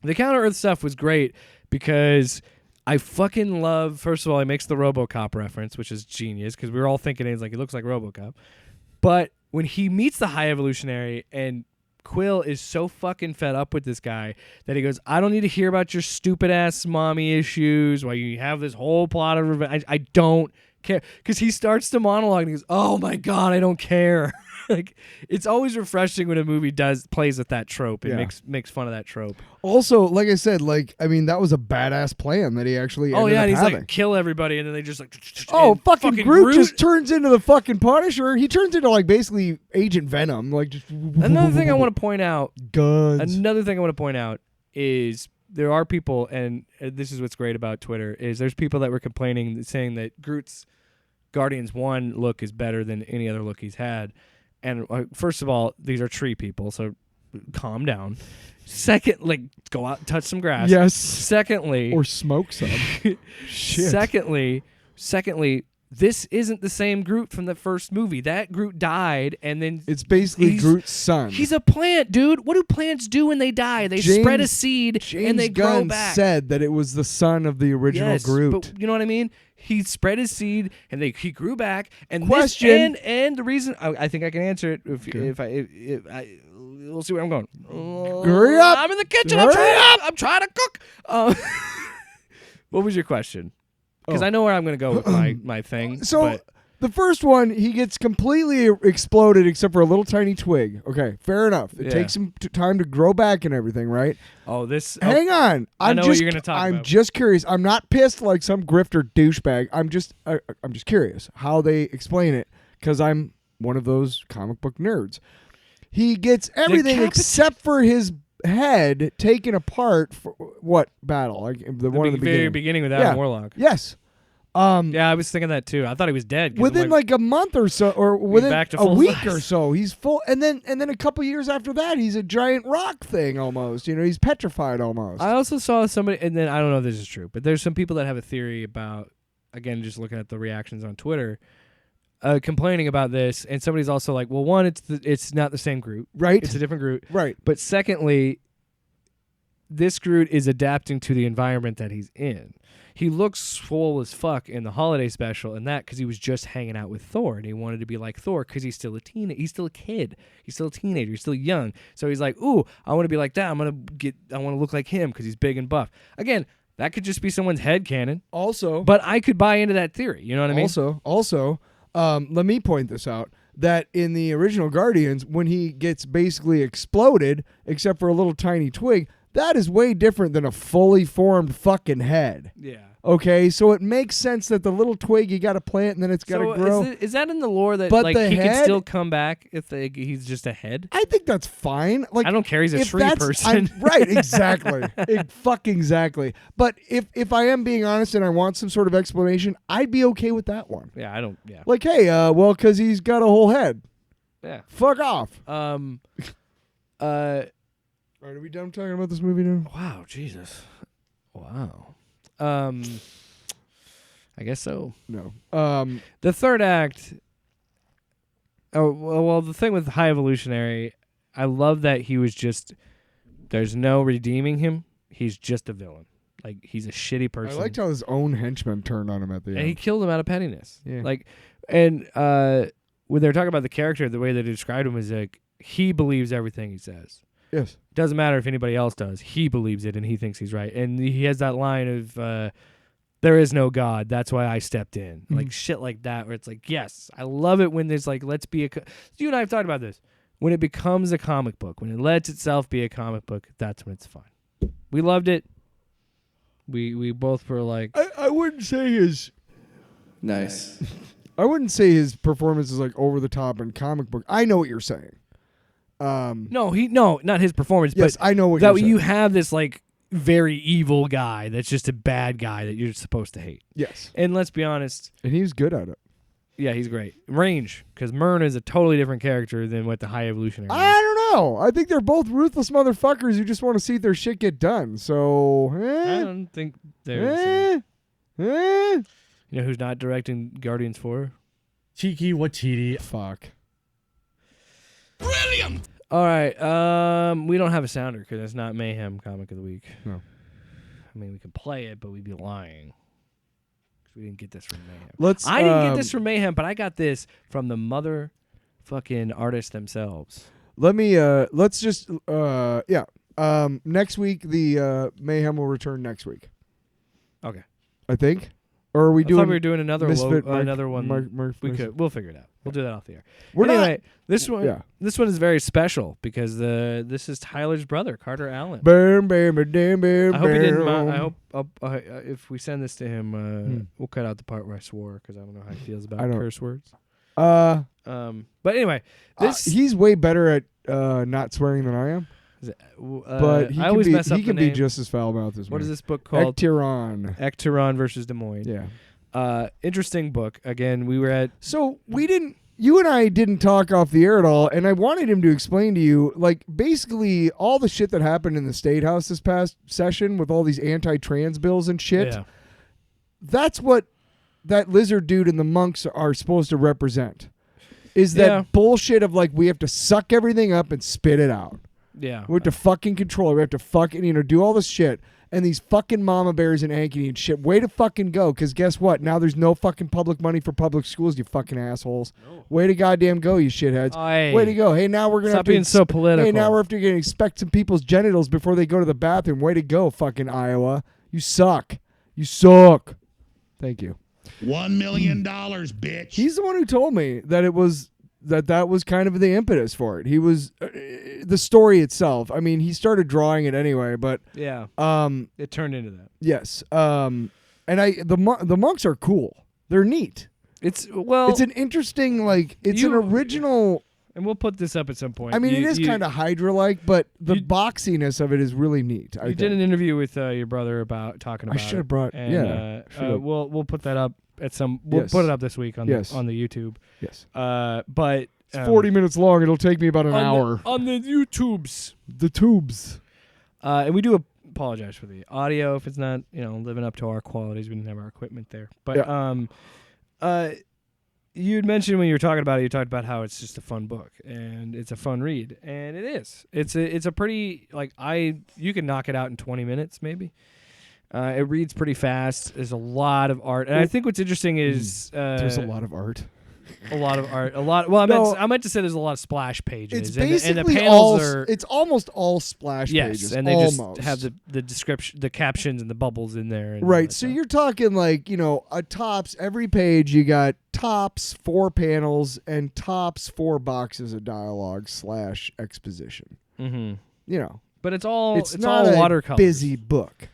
The Counter Earth stuff was great because I fucking love, first of all, he makes the RoboCop reference, which is genius because we were all thinking he's like, he looks like RoboCop. But when he meets the High Evolutionary and Quill is so fucking fed up with this guy that he goes, I don't need to hear about your stupid ass mommy issues while you have this whole plot of revenge. I don't care. Because he starts to monologue and he goes, oh my God, I don't care. Like it's always refreshing when a movie plays with that trope and makes fun of that trope. Also, like I said, like I mean, that was a badass plan that he actually. Oh yeah, and he's having. like kill everybody, and then they just like. Fucking Groot just turns into the fucking Punisher. He turns into like basically Agent Venom. Like just. Another thing I want to point out. Guns. Another thing I want to point out is there are people, and this is what's great about Twitter is there's people that were complaining, saying that Groot's Guardians 1 look is better than any other look he's had. And first of all, these are tree people, so calm down. Second, like go out and touch some grass. Yes. Secondly, or smoke some. Shit. Secondly, this isn't the same Groot from the first movie. That Groot died, and then it's basically Groot's son. He's a plant, dude. What do plants do when they die? They spread a seed and they grow back. Said that it was the son of the original Groot. But you know what I mean? He spread his seed and he grew back. And question and the reason I think I can answer it if I we'll see where I'm going. Hurry up! I'm in the kitchen. I'm trying to cook. What was your question? Because I know where I'm going to go with my thing. So the first one, he gets completely exploded except for a little tiny twig. Okay, fair enough. It takes him time to grow back and everything, right? Oh, this. Hang on. I know what you're going to talk about. I'm just curious. I'm not pissed like some grifter douchebag. I'm just curious how they explain it because I'm one of those comic book nerds. He gets everything except for his head taken apart for what battle? Like the one at the very beginning with Adam Warlock. Yes. Yeah, I was thinking that too. I thought he was dead. Within like a month or so, or within a week size. or so, he's full. And then a couple years after that, he's a giant rock thing almost. You know, he's petrified almost. I also saw somebody, and then I don't know if this is true, but there's some people that have a theory about, again, just looking at the reactions on Twitter, complaining about this, and somebody's also like, well, one, it's not the same Groot, right? It's a different Groot, right? But secondly, this Groot is adapting to the environment that he's in. He looks swole as fuck in the holiday special, and that because he was just hanging out with Thor, and he wanted to be like Thor because he's still a he's still a kid, he's still a teenager, he's still young. So he's like, ooh, I want to be like that. I want to look like him because he's big and buff. Again, that could just be someone's headcanon. Also, but I could buy into that theory. You know what I mean? Also, let me point this out. That in the original Guardians, when he gets basically exploded, except for a little tiny twig, that is way different than a fully formed fucking head. Yeah. Okay, so it makes sense that the little twig you got to plant and then it's got to grow. Is that in the lore that but like he head, can still come back if he's just a head? I think that's fine. Like I don't care. He's a tree person. Right, exactly. Fucking exactly. But if I am being honest and I want some sort of explanation, I'd be okay with that one. Yeah, I don't. Yeah. Like, hey, well, because he's got a whole head. Yeah. Fuck off. All right, are we done talking about this movie now? Wow, Jesus. Wow. I guess so. No. The third act. Oh well, the thing with High Evolutionary, I love that he was just. There's no redeeming him. He's just a villain. Like he's a shitty person. I liked how his own henchman turned on him at the end. And he killed him out of pettiness. Yeah. Like, and when they're talking about the character, the way they described him is like he believes everything he says. Yes. Doesn't matter if anybody else does. He believes it, and he thinks he's right. And he has that line of, there is no God. That's why I stepped in. Like shit like that, where it's like, yes, I love it when there's like, let's be a... You and I have talked about this. when it becomes a comic book, when it lets itself be a comic book, that's when it's fun. We loved it. We both were like, I wouldn't say his nice. I wouldn't say his performance is like over the top in comic book. I know what you're saying. No, not his performance. Yes, but I know what that you're saying. you have this like very evil guy that's just a bad guy that you're supposed to hate. Yes, And let's be honest, and he was good at it. yeah, he's great. Range, because Myrna is a totally different character than what the High Evolutionary. I don't know. I think they're both ruthless motherfuckers who just want to see their shit get done. So, I don't think they're the same. You know who's not directing Guardians 4? Tiki Watiti. Fuck. Brilliant. All right, we don't have a sounder because it's not Mayhem Comic of the Week. No. I mean, we could play it, but we'd be lying. 'Cause we didn't get this from Mayhem. Let's. I didn't get this from Mayhem, but I got this from the motherfucking artists themselves. Let me. Let's just. Yeah. Next week, the Mayhem will return next week. Okay. I think. Or are we I doing? thought we were doing another Misfit Mark- another one. Mark- We'll figure it out. We'll do that off the air. We're anyway, this one. Yeah. This one is very special because this is Tyler's brother, Carter Allen. Bam, bam, bam, bam, I hope he didn't. bam. I hope if we send this to him, we'll cut out the part where I swore because I don't know how he feels about I don't- curse words. But But anyway, this. he's way better at not swearing than I am. But he I can always be. mess up He the can be name. just as foul mouthed as me. What is this book called? Ecteron. Ecteron versus Des Moines. Yeah. Interesting book. Again, we were at. So you and I didn't talk off the air at all, and I wanted him to explain to you, like, basically all the shit that happened in the State House this past session with all these anti-trans bills and shit. Yeah. That's what that lizard dude and the monks are supposed to represent. Is that Yeah. bullshit of, like, we have to suck everything up and spit it out. Yeah. We have to fucking control it. We have to fucking, do all this shit. And these fucking mama bears and ankeny and shit, way to fucking go. Because guess what? Now there's no fucking public money for public schools, you fucking assholes. Way to goddamn go, you shitheads. Aye. Way to go. Hey, now we're going to Stop being so political. Hey, now we're going to inspect some people's genitals before they go to the bathroom. Way to go, fucking Iowa. You suck. You suck. Thank you. $1 million, bitch. He's the one who told me that it was that was kind of the impetus for it. He was the story itself. I mean, he started drawing it anyway, but Yeah. It turned into that. yes. And the monks are cool. They're neat. It's It's an interesting, like, it's an original. and we'll put this up at some point. I mean, it is kind of Hydra-like, but the boxiness of it is really neat. You did an interview with your brother about talking about. I should have brought. And, Yeah. should've. we'll put that up at some. We'll Yes. put it up this week on Yes. the YouTube. Yes. But It's 40 minutes long. It'll take me about an hour. on the YouTubes. The tubes. And we do apologize for the audio if it's not living up to our qualities. We didn't have our equipment there. But you had mentioned when you were talking about it, you talked about how it's just a fun book and it's a fun read, and it is. It's a pretty you can knock it out in 20 minutes maybe. It reads pretty fast. There's a lot of art, and I think what's interesting is There's a lot of art. A lot of art. A lot. Well, I meant to say there's a lot of splash pages. It's and basically the panels all. are. It's almost all splash pages. And they almost. just have the description, the captions, and the bubbles in there. And all right. that So stuff. you're talking like a tops every page. You got tops 4 panels and tops 4 boxes of dialogue / exposition. Mm-hmm. But it's all it's not all a watercolors. busy book.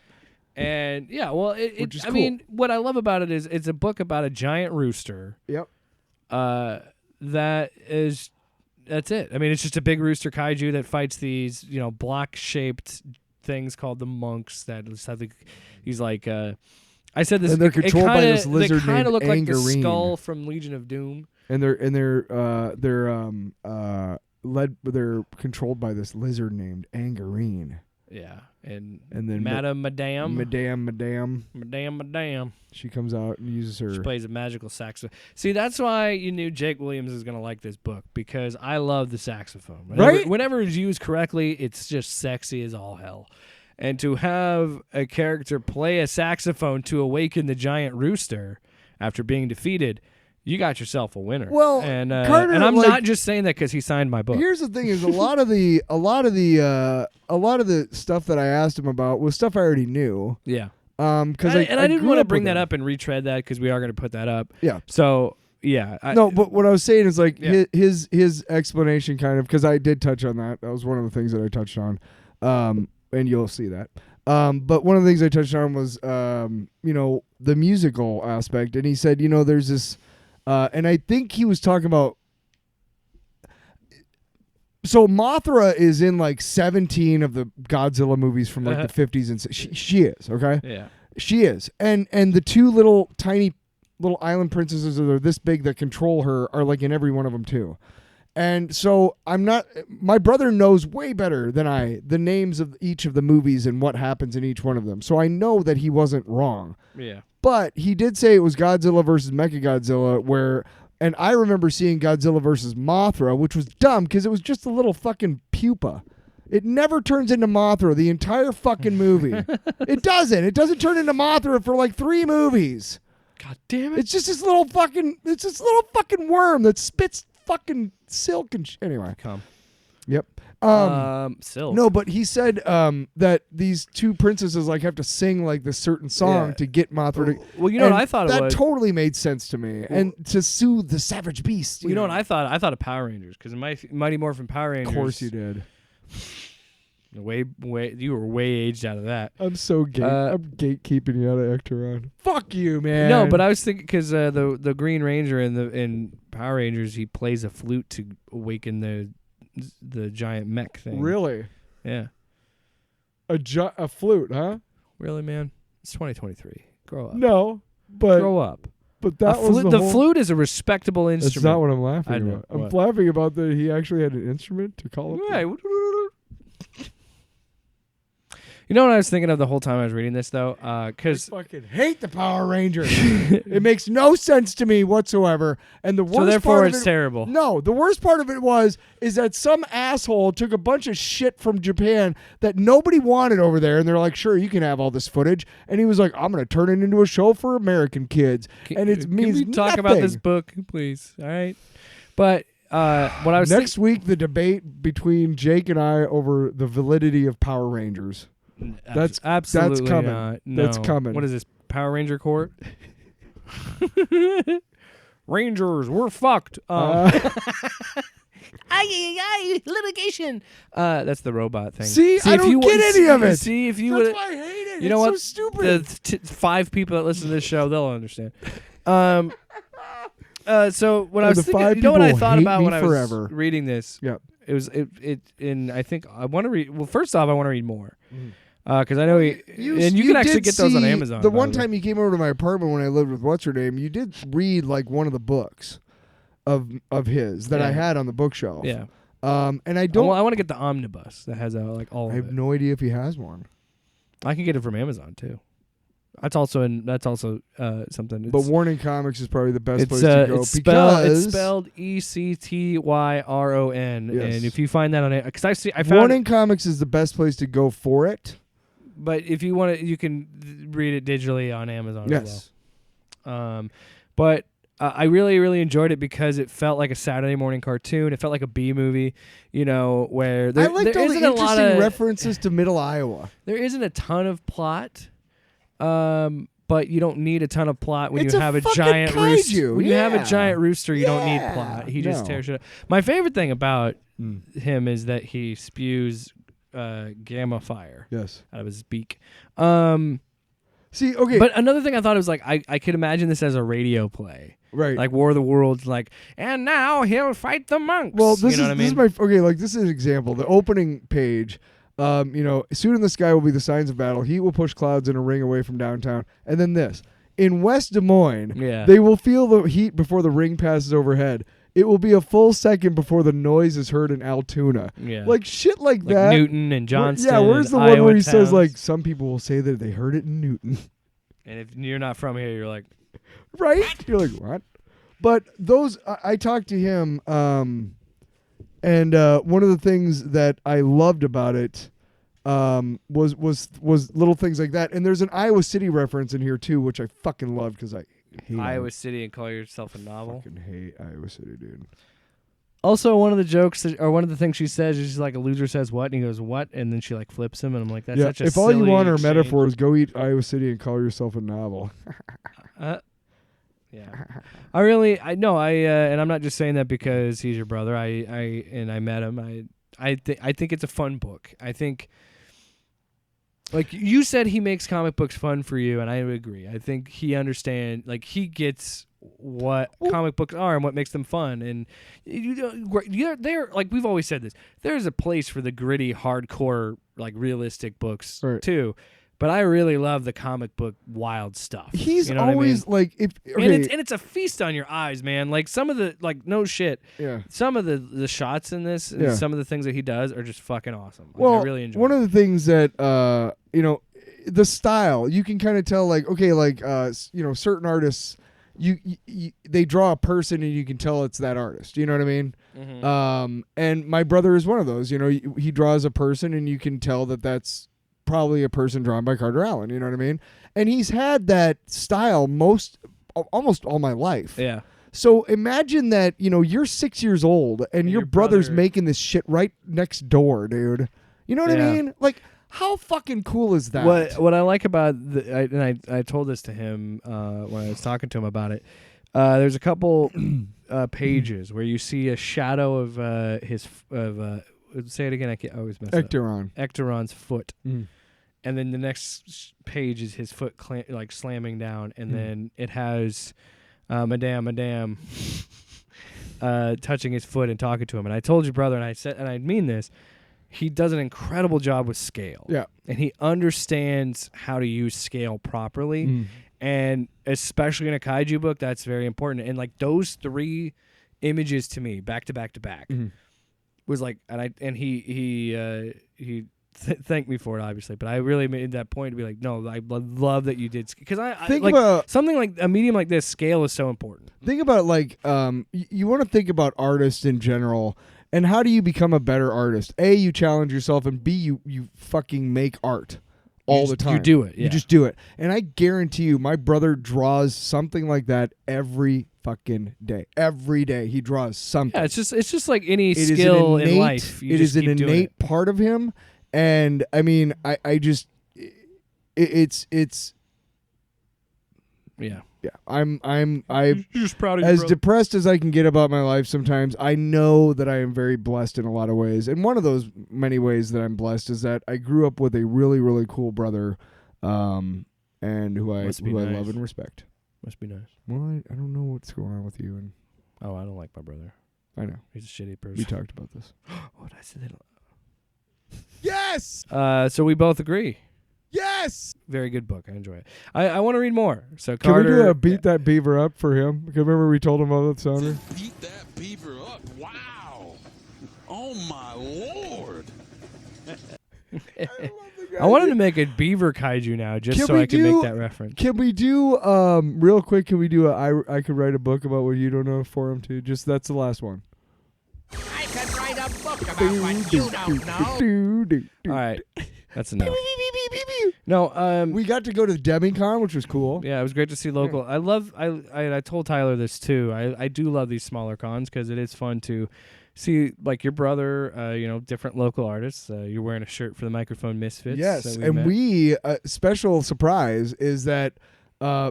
And yeah, well, Which is I mean, what I love about it is it's a book about a giant rooster. Yep. That's it. I mean, it's just a big rooster kaiju that fights these, block-shaped things called the monks. That he's like, I said this. And they're controlled by this lizard They kind of named look like the Angarine. skull from Legion of Doom. And they're controlled by this lizard named Angarine. Yeah, and then Madame. She comes out and uses her. She plays a magical saxophone. See, that's why you knew Jake Williams is going to like this book, because I love the saxophone. Whenever it's used correctly, it's just sexy as all hell. And to have a character play a saxophone to awaken the giant rooster after being defeated, you got yourself a winner. Well, and Carter, and I'm not just saying that because he signed my book. Here's the thing: is a lot of the stuff that I asked him about was stuff I already knew. Yeah. Because I didn't want to bring that up and retread that because we are going to put that up. Yeah. So yeah. No, but what I was saying is like Yeah. his explanation kind of, because I did touch on that. That was one of the things that I touched on, and you'll see that. But one of the things I touched on was the musical aspect, and he said there's this, and I think he was talking about. So Mothra is in like 17 of the Godzilla movies from like the 50s, and she is okay. Yeah. She is, and the two tiny little island princesses that are this big that control her are like in every one of them too. And so my brother knows way better than I the names of each of the movies and what happens in each one of them. So I know that he wasn't wrong. Yeah. But he did say it was Godzilla versus Mechagodzilla and I remember seeing Godzilla versus Mothra, which was dumb because it was just a little fucking pupa. It never turns into Mothra the entire fucking movie. It doesn't. It doesn't turn into Mothra for like 3 movies. God damn it. It's just this little fucking worm that spits fucking silk and anyway. Come. Yep. Silk. No, but he said that these two princesses like have to sing like this certain song to get Mothra to. Well, you know what I thought it that was? totally made sense to me, and to soothe the savage beast. Well, you know what I thought? I thought of Power Rangers because Mighty Morphin Power Rangers. Of course you did. Way, you were way aged out of that. I'm so I'm gatekeeping you out of Ecteron. Fuck you, man. No, but I was thinking because the Green Ranger in Power Rangers, he plays a flute to awaken the giant mech thing. Really? Yeah. A flute, huh? Really, man? It's 2023. Grow up. No, but grow up. But that was the flute is a respectable instrument. That's not what I'm laughing about. I'm What? laughing about that he actually had an instrument to call it. Right. You know what I was thinking of the whole time I was reading this, though? Because I fucking hate the Power Rangers. It makes no sense to me whatsoever. And the worst so therefore part it's of it, terrible. No, the worst part of it is that some asshole took a bunch of shit from Japan that nobody wanted over there, and they're like, "Sure, you can have all this footage." And he was like, "I'm going to turn it into a show for American kids." And it means Can we talk about this book, please? All right. But what I was next week, the debate between Jake and I over the validity of Power Rangers. That's absolutely that's coming. not. No. That's coming. What is this? Power Ranger Court? Rangers, we're fucked. Litigation. That's the robot thing. See I don't get any of it. See if you That's would. why I hate it. You know it's what? So stupid. The 5 people that listen to this show, they'll understand. So when I was thinking, you know what I thought about when I was reading this? Yep. It was and I think I want to read. Well, first off, I want to read more. Because I know and you can actually get those on Amazon. The one time you came over to my apartment when I lived with what's her name, you did read like one of the books of his that I had on the bookshelf. Yeah. And I don't. Well, I want to get the omnibus that has like all. I have no idea if he has one. I can get it from Amazon too. That's also something. But Warning Comics is probably the best place to go it's because spelled ECTYRON. Yes. And if you find that on it, because I found Warning Comics is the best place to go for it. But if you want it, you can read it digitally on Amazon Yes. as well. But I really, really enjoyed it because it felt like a Saturday morning cartoon. It felt like a B movie, where I liked all the isn't a lot interesting of references to Middle Iowa. There isn't a ton of plot. But you don't need a ton of plot when It's you a have a fucking giant rooster. kaiju, When you have a yeah. giant rooster, you don't need Yeah, plot. He just no. tears shit up. My favorite thing about him is that he spews gamma fire Yes. out of his beak. See, okay. But another thing I thought was like I could imagine this as a radio play. Right. Like War of the Worlds, like, and now he'll fight the monks. Well, this you know what I mean? this is my like this is an example. The opening page, soon in the sky will be the signs of battle. Heat will push clouds in a ring away from downtown. And then this. In West Des Moines, they will feel the heat before the ring passes overhead. It will be a full second before the noise is heard in Altoona. Yeah. Like shit like that. Newton and Johnston. Yeah, where's the and one Iowa where he says towns. like some people will say that they heard it in Newton. And if you're not from here, you're like, right? You're like, what? But those I talked to him and one of the things that I loved about it was little things like that. And there's an Iowa City reference in here too, which I fucking love because I hate Iowa City and call yourself a I novel. fucking hate Iowa City, dude. Also, one of the jokes or one of the things she says is she's like, a loser says what, and he goes what, and then she like flips him, and I'm like, that's such a if all you silly want are exchange. metaphors, go eat Iowa City and call yourself a novel. Yeah, and I'm not just saying that because he's your brother. I met him. I think it's a fun book. I think, like you said, he makes comic books fun for you, and I would agree. I think he understands, like he gets what comic books are and what makes them fun. And they're like we've always said this. There's a place for the gritty, hardcore, like realistic books too. But I really love the comic book wild stuff. He's you know always what I mean? like, if okay. and it's a feast on your eyes, man. Like some of the no shit. Yeah. Some of the shots in this, and some of the things that he does are just fucking awesome. Like, Well, I really enjoy. One of the things that the style, you can kind of tell, like, okay, like certain artists, they draw a person and you can tell it's that artist. You know what I mean? Mm-hmm. And my brother is one of those. You know, he draws a person and you can tell that that's probably a person drawn by Carter Allen, you know what I mean? And he's had that style almost all my life. Yeah. So imagine that, you're 6 years old and your brother's making this shit right next door, dude. You know what I mean? Like, how fucking cool is that? What I like about I told this to him when I was talking to him about it. There's a couple pages where you see a shadow of say it again. I always mess up. Ecteron's foot, and then the next page is his foot slamming down, and then it has Madame touching his foot and talking to him. And I told your brother, and I said, and I mean this, he does an incredible job with scale. Yeah, and he understands how to use scale properly, and especially in a kaiju book, that's very important. And like those three images to me, back to back to back. Was like, and he thanked me for it, obviously, but I really made that point to be like, no, I love that you did, because I think about something like a medium like this. Scale is so important. Think about like you want to think about artists in general, and how do you become a better artist? A, you challenge yourself, and B, you fucking make art all the time. You do it. Yeah. You just do it, and I guarantee you, my brother draws something like that every fucking day. Every day he draws something. Yeah, it's just like any skill in life. It is an innate part of him, and I mean, I just it's yeah. I'm just proud of as depressed as I can get about my life sometimes. I know that I am very blessed in a lot of ways, and one of those many ways that I'm blessed is that I grew up with a really, really cool brother, and who I love and respect. Must be nice. Well, I don't know what's going on with you, and I don't like my brother. I know He's a shitty person. we talked about this. Oh, did I say that? Yes. So we both agree. Yes. Very good book. I enjoy it. I want to read more. So Can Carter, we do a beat that beaver up for him? Because remember we told him about that sounder? Beat that beaver up. Wow. Oh, my Lord. I wanted to make a beaver kaiju now, just so I can make that reference. Can we do real quick? Can we do I could write a book about what you don't know for him too? Just that's the last one. I could write a book about what you don't know. All right, that's enough. No, we got to go to the Demicon, which was cool. Yeah, it was great to see local. I told Tyler this too. I do love these smaller cons because it is fun to see, like, your brother, different local artists. You're wearing a shirt for the Microphone Misfits. Yes, and we special surprise is that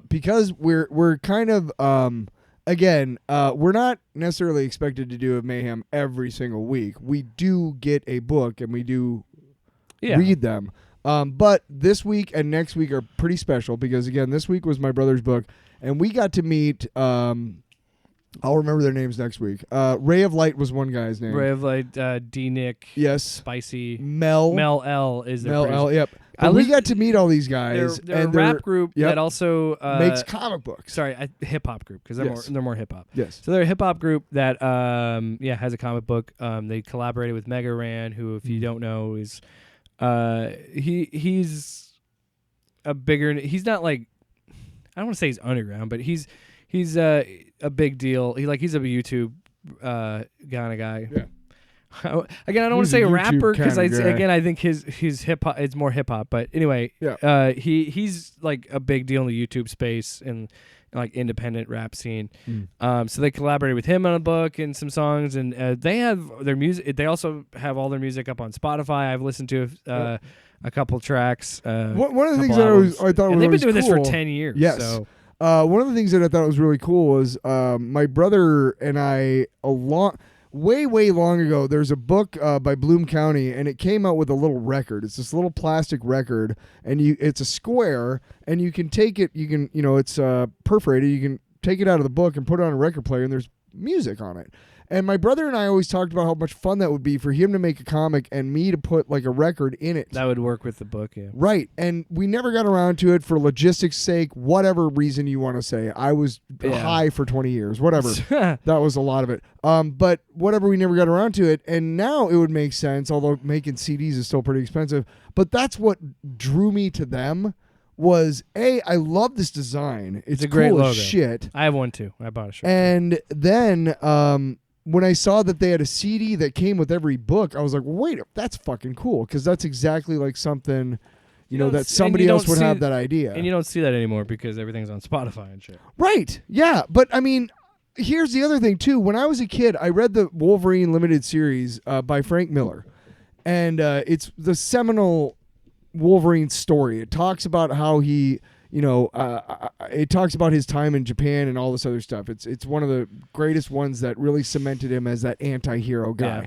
because we're kind of we're not necessarily expected to do a Mayhem every single week. We do get a book and we do read them. But this week and next week are pretty special because, again, this week was my brother's book, and we got to meet. I'll remember their names next week. Ray of Light was one guy's name. Ray of Light, D. Nick. Yes. Spicy. Mel L is their Mel producer. L. Yep. But we got to meet all these guys. They're a rap group that also makes comic books. Sorry, a hip hop group because they're more hip hop. Yes. So they're a hip hop group that has a comic book. They collaborated with Mega Ran, who, if you don't know, is he's a bigger. He's not like, I don't want to say he's underground, but he's a big deal. He's a YouTube kind of guy. Yeah. Again, I don't want to say a rapper because I think his hip hop is more hip hop. But anyway, he's like a big deal in the YouTube space and like independent rap scene. So they collaborated with him on a book and some songs, and they have their music. They also have all their music up on Spotify. I've listened to a couple tracks. One of the things I thought was they've been doing cool. this for 10 years. Yes. So. one of the things that I thought was really cool was my brother and I way long ago. There's a book by Bloom County, and it came out with a little record. It's this little plastic record, and it's a square, and you can take it. You can it's perforated. You can take it out of the book and put it on a record player, and there's music on it. And my brother and I always talked about how much fun that would be for him to make a comic and me to put like a record in it. That would work with the book, yeah. Right. And we never got around to it for logistics sake, whatever reason you want to say. I was high for 20 years, whatever. That was a lot of it. But whatever, we never got around to it. And now it would make sense, although making CDs is still pretty expensive. But that's what drew me to them was, I love this design. It's a great cool logo. As shit. I have one too. I bought a shirt. And then when I saw that they had a CD that came with every book, I was like, wait, that's fucking cool, because that's exactly like something, that somebody else would have that idea. And you don't see that anymore because everything's on Spotify and shit. Right. Yeah. But I mean, here's the other thing too. When I was a kid, I read the Wolverine limited series by Frank Miller, and it's the seminal Wolverine story. It talks about how he, it talks about his time in Japan and all this other stuff. It's one of the greatest ones that really cemented him as that anti-hero guy. Yeah.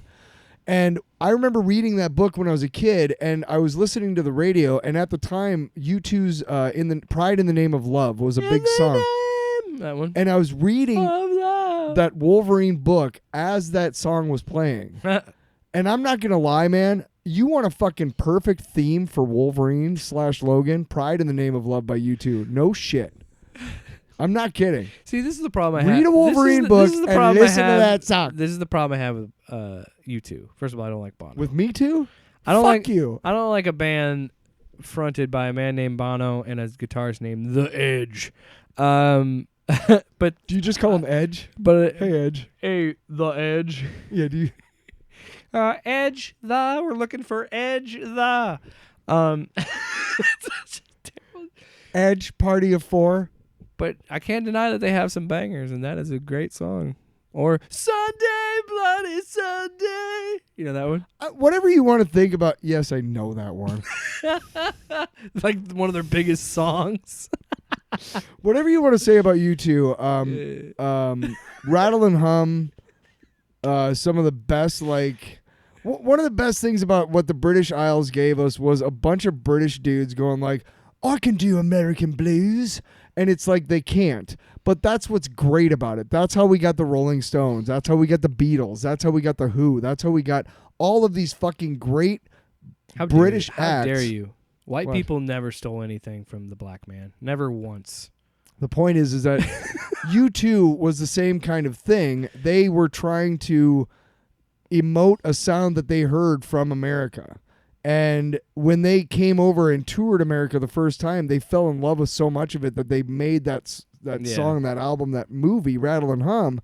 And I remember reading that book when I was a kid, and I was listening to the radio, and at the time, U2's Pride in the Name of Love was a big song. That one. And I was reading that Wolverine book as that song was playing. And I'm not going to lie, man. You want a fucking perfect theme for Wolverine / Logan? Pride in the Name of Love by U2. No shit. I'm not kidding. See, this is the problem I have. Read a Wolverine book and listen to that song. This is the problem I have with U2. First of all, I don't like Bono. With me too? Fuck you. I don't like a band fronted by a man named Bono and a guitarist named The Edge. But do you just call him Edge? But hey, Edge. Hey, The Edge. Yeah, do you? Edge we're looking for Edge Edge Party of 4. But I can't deny that they have some bangers, and that is a great song. Or Sunday, Bloody Sunday. You know that one? Whatever you want to think about. Yes, I know that one. It's like one of their biggest songs. Whatever you want to say about U2, Rattle and Hum, some of the best, like... One of the best things about what the British Isles gave us was a bunch of British dudes going like, I can do American blues. And it's like they can't. But that's what's great about it. That's how we got the Rolling Stones. That's how we got the Beatles. That's how we got the Who. That's how we got all of these fucking great British acts. How dare you? White people never stole anything from the black man. Never once. The point is that U2 was the same kind of thing. They were trying to emote a sound that they heard from America. And when they came over and toured America the first time, they fell in love with so much of it that they made that song, that album, that movie, Rattle and Hum.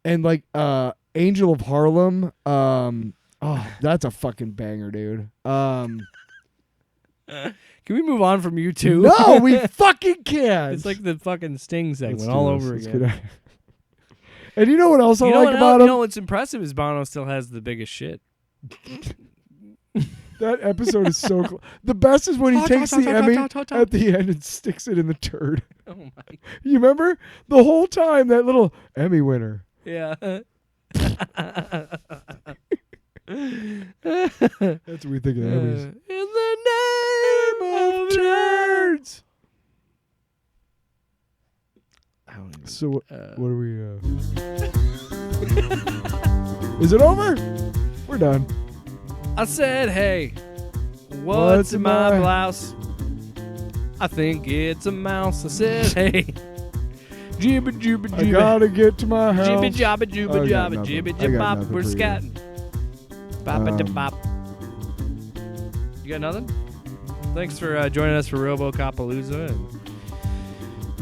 And like Angel of Harlem, that's a fucking banger, dude. Can we move on from U2? No, we fucking can't. It's like the fucking Sting segment all over again. And you know what else I like about him? You know what's impressive is Bono still has the biggest shit. That episode is so cool. The best is when he takes the Emmy at the end and sticks it in the turd. Oh my! You remember the whole time that little Emmy winner? Yeah. That's what we think of the Emmys. In the name of turds. I don't even. So what are we? Is it over? We're done. I said, hey, what's in my blouse? I think it's a mouse. I said, hey, jibba jibba jibba. I gotta get to my house. Jibba jabba jibba jabba jibba jibba bop. We're scatting. Boppa da bop. You got nothing? Thanks for joining us for RoboCopalooza and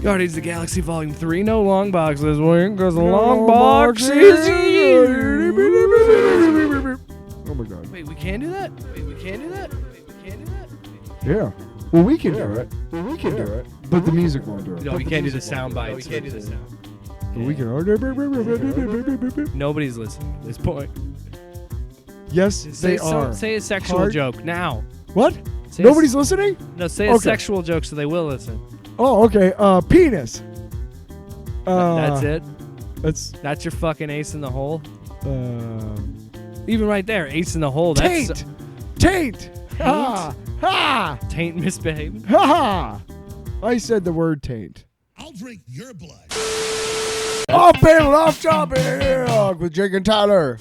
Guardians of the Galaxy Volume 3. No long box this week because the long box is you. Oh my God. Wait, we can't do that? Wait, we can't do that? Yeah. Well, we can do it. But the music won't do it. No, we can't do the sound bites. We can't do the sound. But we can. Nobody's listening at this point. Yes, they are. Say a sexual joke now. What? Nobody's listening? No, say a sexual joke so they will listen. Oh, okay. Penis. That's it. That's your fucking ace in the hole. Even right there, ace in the hole. That's taint. Ha ha. Taint misbehaving. Ha ha. I said the word taint. I'll drink your blood. Oh, panel off topic with Jake and Tyler.